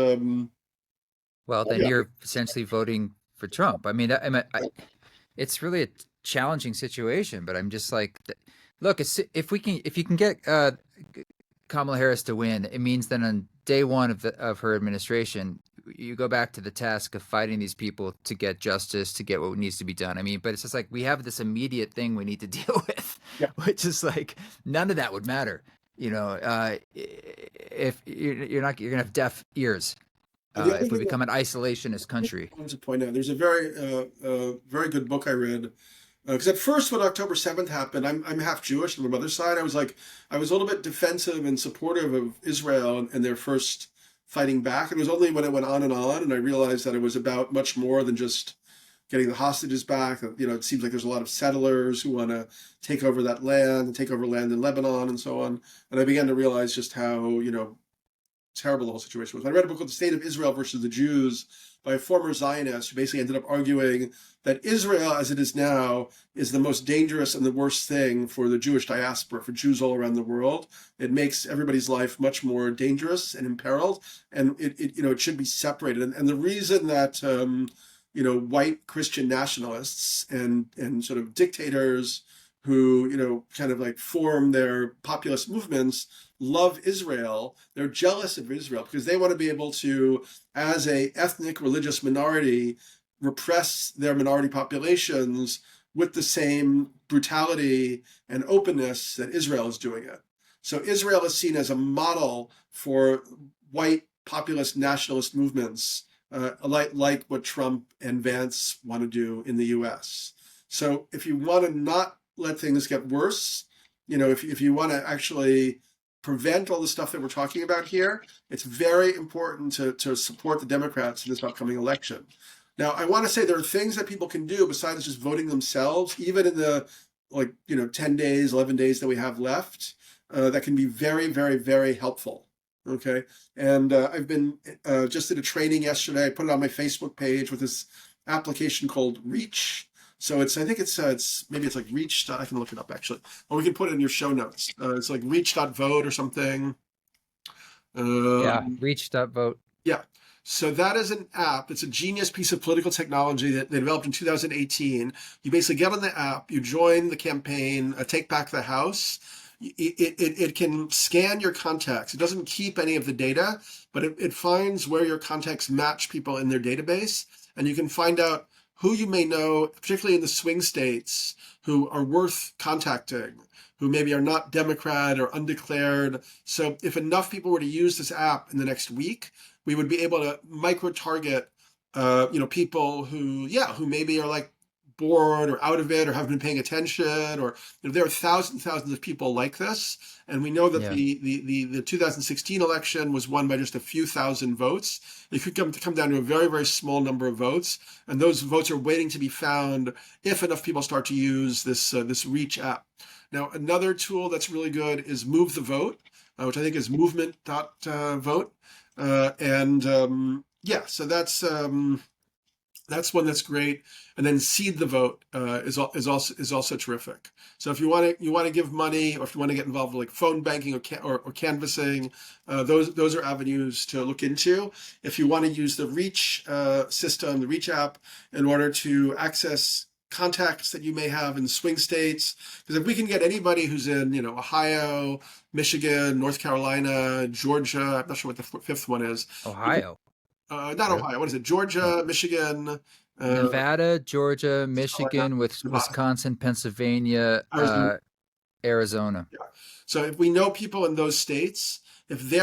S1: You're essentially voting for Trump. I mean, it's really a challenging situation, but I'm just like, look, if you can get Kamala Harris to win, it means that on day one of her administration, you go back to the task of fighting these people to get justice, to get what needs to be done. I mean, but it's just like we have this immediate thing we need to deal with,
S2: Yeah.
S1: which is like none of that would matter. If you're gonna have deaf ears
S2: And the other
S1: if we
S2: thing
S1: become an isolationist country.
S2: I wanted to point out, there's a very good book I read. Because at first, when October 7th happened, I'm half Jewish on my mother's side. I was a little bit defensive and supportive of Israel and their first fighting back. It was only when it went on, and I realized that it was about much more than just getting the hostages back. It seems like there's a lot of settlers who want to take over that land and take over land in Lebanon and so on. And I began to realize just how, terrible the whole situation was. I read a book called The State of Israel versus the Jews by a former Zionist who basically ended up arguing that Israel, as it is now, is the most dangerous and the worst thing for the Jewish diaspora, for Jews all around the world. It makes everybody's life much more dangerous and imperiled, and it should be separated. And the reason that white Christian nationalists and sort of dictators who kind of like form their populist movements love Israel. They're jealous of Israel because they want to be able to, as a ethnic religious minority, repress their minority populations with the same brutality and openness that Israel is doing it. So Israel is seen as a model for white populist nationalist movements, like what Trump and Vance want to do in the US. So if you want to not let things get worse, if you want to actually prevent all the stuff that we're talking about here, it's very important to support the Democrats in this upcoming election. Now, I want to say there are things that people can do besides just voting themselves, even in the 10 days, 11 days that we have left, that can be very, very, very helpful. Okay. And I've been just did a training yesterday. I put it on my Facebook page with this application called Reach. So I think it's like Reach. I can look it up actually, or we can put it in your show notes. It's like Reach.vote or something.
S1: Yeah, Reach.vote.
S2: Yeah. So that is an app. It's a genius piece of political technology that they developed in 2018. You basically get on the app, you join the campaign, Take Back the House. It can scan your contacts. It doesn't keep any of the data, but it finds where your contacts match people in their database, and you can find out who you may know, particularly in the swing states, who are worth contacting, who maybe are not Democrat or undeclared. So if enough people were to use this app in the next week, we would be able to micro-target, people who maybe are like bored or out of it or haven't been paying attention, or there are thousands of people like this. And we know that the 2016 election was won by just a few thousand votes. It could come down to a very, very small number of votes. And those votes are waiting to be found if enough people start to use this Reach app. Now, another tool that's really good is Move the Vote, which I think is movement.vote. So that's one that's great. And then Seed the Vote is also terrific. So if you want to give money, or if you want to get involved with like phone banking or canvassing, those are avenues to look into. If you want to use the Reach system, the Reach app, in order to access contacts that you may have in swing states, because if we can get anybody who's in Ohio, Michigan, North Carolina, Georgia, I'm not sure what the fifth one is.
S1: Ohio.
S2: Not Ohio. What is it? Georgia, Michigan,
S1: Nevada, Georgia, Michigan, with Wisconsin, Pennsylvania, Arizona.
S2: Yeah. So if we know people in those states, if they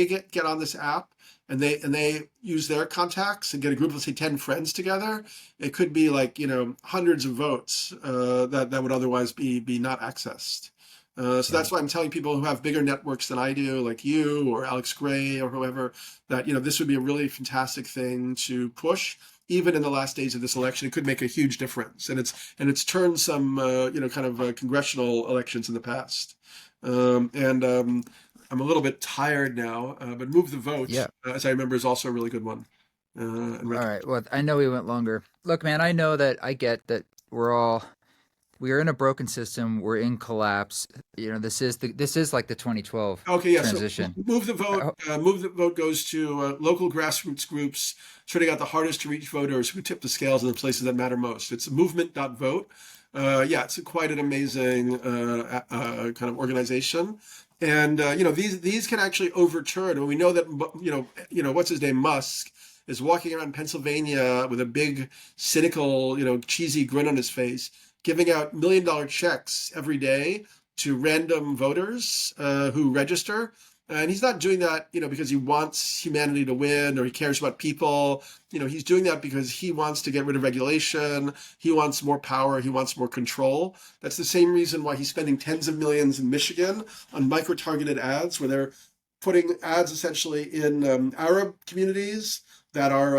S2: get on this app and they use their contacts and get a group of, say, 10 friends together, it could be like hundreds of votes that would otherwise be not accessed. So that's why I'm telling people who have bigger networks than I do, like you or Alex Gray or whoever, that this would be a really fantastic thing to push. Even in the last days of this election, it could make a huge difference, and it's turned some congressional elections in the past. I'm a little bit tired now, but Move the Vote, as I remember, is also a really good one.
S1: All right. Well, I know we went longer. Look, man, I know that I get that we are in a broken system. We're in collapse. This is like the 2012 transition.
S2: So Move the Vote. Move the Vote goes to local grassroots groups, turning out the hardest to reach voters who tip the scales in the places that matter most. It's movement.vote. It's quite an amazing kind of organization. And these can actually overturn. And we know that what's his name, Musk, is walking around Pennsylvania with a big, cynical, cheesy grin on his face, giving out $1 million checks every day to random voters who register. And he's not doing that, because he wants humanity to win or he cares about people. He's doing that because he wants to get rid of regulation. He wants more power. He wants more control. That's the same reason why he's spending tens of millions in Michigan on micro-targeted ads, where they're putting ads essentially in Arab communities that are,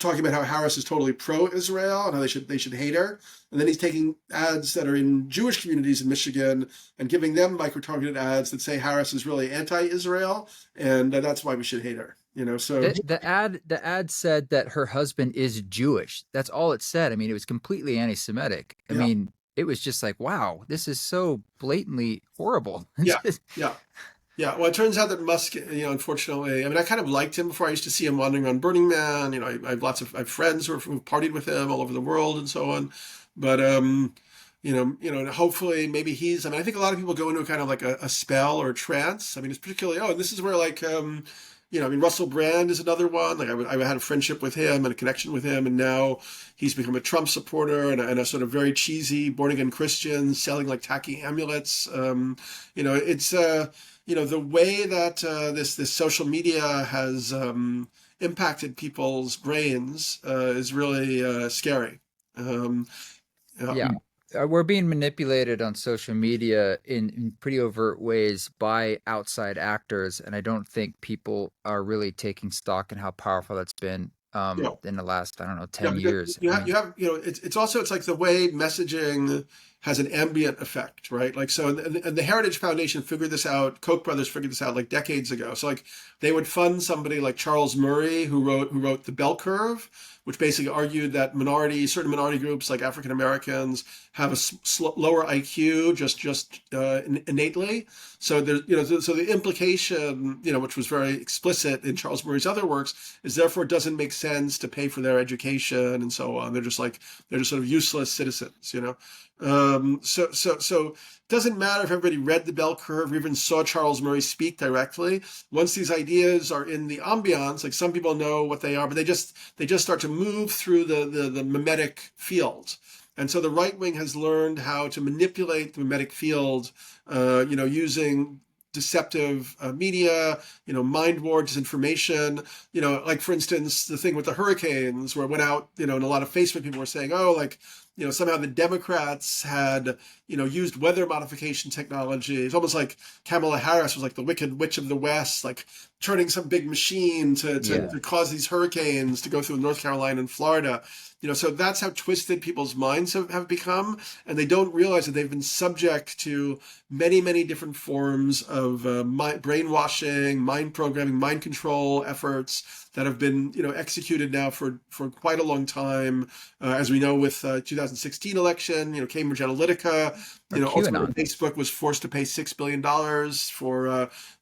S2: talking about how Harris is totally pro-Israel and how they should hate her. And then he's taking ads that are in Jewish communities in Michigan and giving them micro-targeted ads that say Harris is really anti-Israel, and that's why we should hate her. So
S1: The ad said that her husband is Jewish. That's all it said. I mean, it was completely anti-Semitic. I mean, it was just like, wow, this is so blatantly horrible.
S2: Yeah, well, it turns out that Musk, unfortunately, I mean, I kind of liked him before. I used to see him wandering on Burning Man. I have friends who've partied with him all over the world and so on. But hopefully, maybe I think a lot of people go into kind of like a spell or a trance. I mean, it's particularly, and this is where Russell Brand is another one. Like I had a friendship with him and a connection with him, and now he's become a Trump supporter and a sort of very cheesy born again Christian selling like tacky amulets. It's the way that this social media has impacted people's brains is really scary.
S1: Yeah. We're being manipulated on social media in pretty overt ways by outside actors, and I don't think people are really taking stock in how powerful that's been in the last, I don't know, 10 years.
S2: It's like the way messaging has an ambient effect, right? Like, so, and the Heritage Foundation figured this out. Koch brothers figured this out like decades ago. So like they would fund somebody like Charles Murray, who wrote The Bell Curve, which basically argued that certain minority groups like African Americans have a lower IQ just innately. So there's, so the implication, which was very explicit in Charles Murray's other works, is therefore it doesn't make sense to pay for their education and so on. They're just sort of useless citizens, So it doesn't matter if everybody read The Bell Curve or even saw Charles Murray speak directly. Once these ideas are in the ambiance, like some people know what they are, but they just start to move through the mimetic field. And so the right wing has learned how to manipulate the mimetic field, using deceptive media, mind war, disinformation, like for instance, the thing with the hurricanes where it went out, and a lot of Facebook people were saying, somehow the Democrats had, used weather modification technology. It's almost like Kamala Harris was like the Wicked Witch of the West, like turning some big machine to cause these hurricanes to go through North Carolina and Florida. So that's how twisted people's minds have become. And they don't realize that they've been subject to many, many different forms of brainwashing, mind programming, mind control efforts that have been, executed now for quite a long time. As we know with 2016 election, Cambridge Analytica, ultimately Facebook was forced to pay $6 billion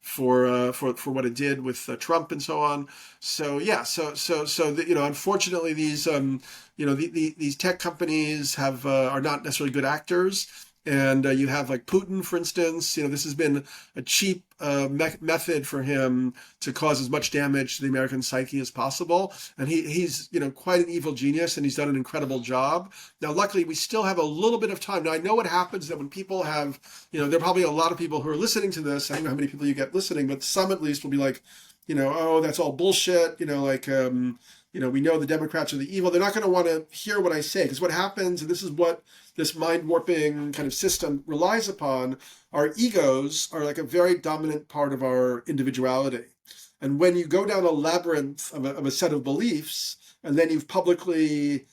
S2: for what it did with Trump and so on. So unfortunately these these tech companies are not necessarily good actors. And you have like Putin, for instance, this has been a cheap method for him to cause as much damage to the American psyche as possible. And he's quite an evil genius, and he's done an incredible job. Now, luckily, we still have a little bit of time. Now, I know what happens that when people have, there are probably a lot of people who are listening to this. I don't know how many people you get listening, but some at least will be like, oh, that's all bullshit. We know the Democrats are the evil. They're not going to want to hear what I say, because what happens, and this is what this mind warping kind of system relies upon, our egos are like a very dominant part of our individuality. And when you go down a labyrinth of a set of beliefs, and then you've publicly,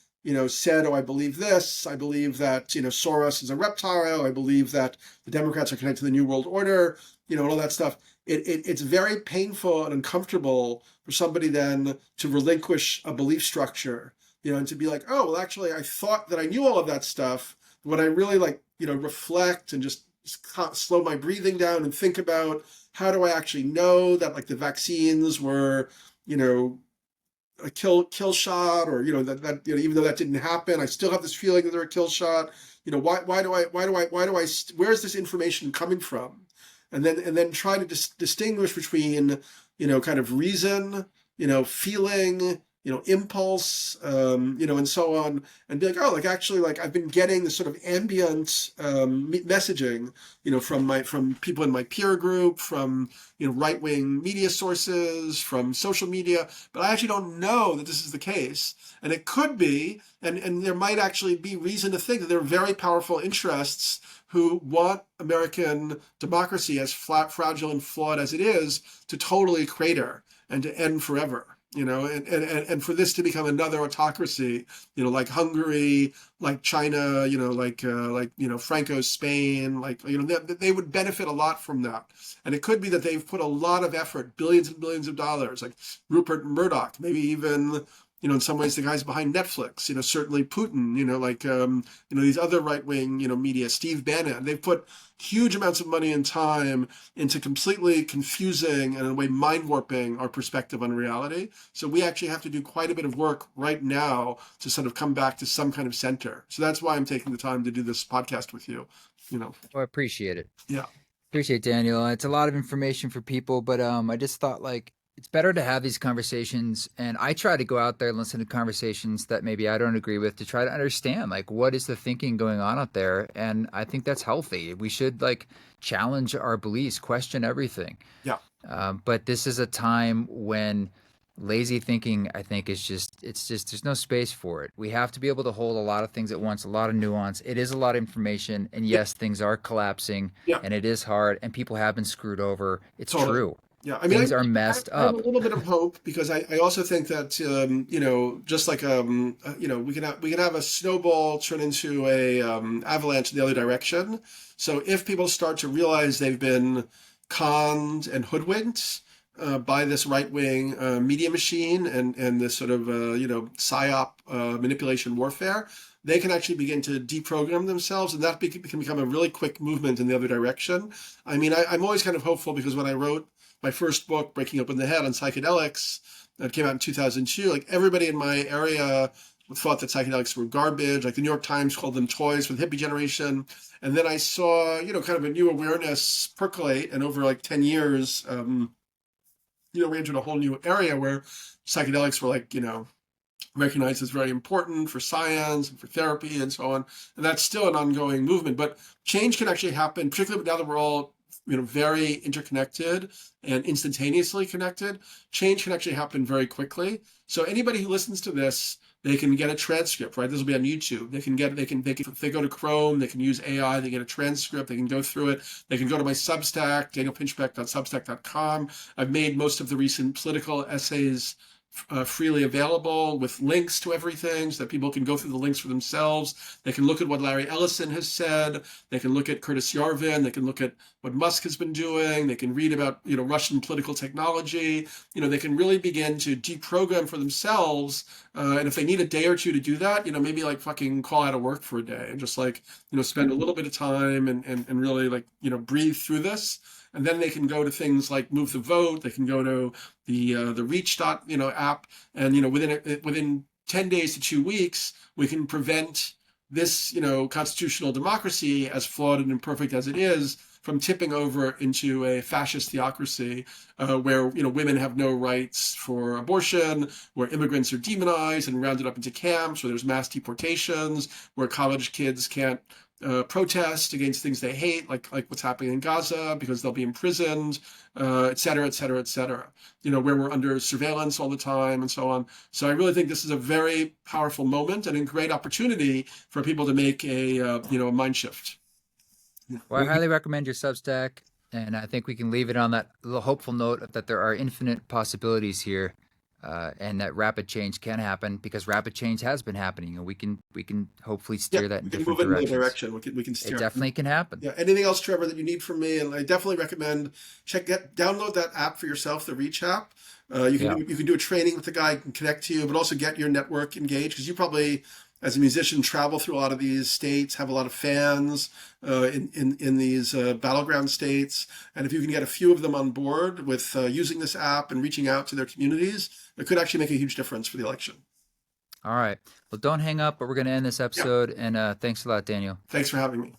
S2: said, oh, I believe this, I believe that, Soros is a reptile, I believe that the Democrats are connected to the New World Order, and all that stuff. It's very painful and uncomfortable for somebody then to relinquish a belief structure, and to be like, oh, well, actually, I thought that I knew all of that stuff. When I really reflect and just slow my breathing down and think about how do I actually know that like the vaccines were, a kill shot, or that even though that didn't happen, I still have this feeling that they're a kill shot. Why do I? Where is this information coming from? and then try to distinguish between, kind of reason, feeling, impulse, and so on, and be like, oh, like actually, like I've been getting this sort of ambient messaging, from people in my peer group, from right-wing media sources, from social media, but I actually don't know that this is the case, and it could be, and there might actually be reason to think that there are very powerful interests who want American democracy, as fragile and flawed as it is, to totally crater and to end forever. And for this to become another autocracy, like Hungary, like China, Franco's Spain, they would benefit a lot from that. And it could be that they've put a lot of effort, billions and billions of dollars, like Rupert Murdoch, maybe even, in some ways the guys behind Netflix, certainly Putin, these other right-wing, media, Steve Bannon, they've put huge amounts of money and time into completely confusing and in a way mind warping our perspective on reality. So we actually have to do quite a bit of work right now to sort of come back to some kind of center. So that's why I'm taking the time to do this podcast with you.
S1: Well, I appreciate it.
S2: Yeah.
S1: Appreciate it, Daniel. It's a lot of information for people, but I just thought like it's better to have these conversations, and I try to go out there and listen to conversations that maybe I don't agree with to try to understand like what is the thinking going on out there, and I think that's healthy. We should like challenge our beliefs, question everything.
S2: Yeah.
S1: But this is a time when lazy thinking, I think, is just there's no space for it. We have to be able to hold a lot of things at once, a lot of nuance. It is a lot of information, and
S2: Yeah.
S1: yes, things are collapsing,
S2: Yeah.
S1: and it is hard, and people have been screwed over. It's
S2: Totally.
S1: true.
S2: Yeah, I mean,
S1: Things are messed
S2: I have a
S1: up.
S2: little bit of hope because I also think that just like we can have a snowball turn into a avalanche in the other direction. So if people start to realize they've been conned and hoodwinked by this right wing media machine and this sort of psyop manipulation warfare, they can actually begin to deprogram themselves, and that can become a really quick movement in the other direction. I mean, I'm always kind of hopeful because when I wrote my first book, Breaking Open the Head on psychedelics, that came out in 2002, like everybody in my area thought that psychedelics were garbage. Like the New York Times called them toys for the hippie generation. And then I saw, kind of a new awareness percolate, and over like 10 years, we entered a whole new area where psychedelics were like, recognized as very important for science and for therapy and so on. And that's still an ongoing movement. But change can actually happen, particularly now that we're all very interconnected and instantaneously connected. Change can actually happen very quickly. So anybody who listens to this, they can get a transcript, right? This will be on YouTube. If they go to Chrome, they can use AI, they get a transcript, they can go through it. They can go to my Substack, danielpinchbeck.substack.com. I've made most of the recent political essays freely available with links to everything so that people can go through the links for themselves. They can look at what Larry Ellison has said. They can look at Curtis Yarvin. They can look at what Musk has been doing. They can read about, Russian political technology. They can really begin to deprogram for themselves. And if they need a day or two to do that, maybe like fucking call out of work for a day and just like, spend a little bit of time and really like, breathe through this. And then they can go to things like Move the Vote. They can go to the Reach app, and within 10 days to 2 weeks, we can prevent this constitutional democracy, as flawed and imperfect as it is, from tipping over into a fascist theocracy where women have no rights for abortion, where immigrants are demonized and rounded up into camps, where there's mass deportations, where college kids can't protest against things they hate, like what's happening in Gaza, because they'll be imprisoned, et cetera, et cetera, et cetera. Where we're under surveillance all the time and so on. So I really think this is a very powerful moment and a great opportunity for people to make a mind shift.
S1: Well, I highly recommend your Substack, and I think we can leave it on that little hopeful note that there are infinite possibilities here, and that rapid change can happen because rapid change has been happening, and we can hopefully steer that in different
S2: directions.
S1: directions.
S2: In the direction. We can steer.
S1: It definitely can happen.
S2: Yeah. Anything else, Trevor, that you need from me? And I definitely recommend download that app for yourself, the Reach app. You can do a training with the guy, can connect to you, but also get your network engaged, because you probably, as a musician, travel through a lot of these states, have a lot of fans in these battleground states. And if you can get a few of them on board with using this app and reaching out to their communities, it could actually make a huge difference for the election.
S1: All right. Well, don't hang up, but we're going to end this episode. Yeah. And thanks a lot, Daniel.
S2: Thanks for having me.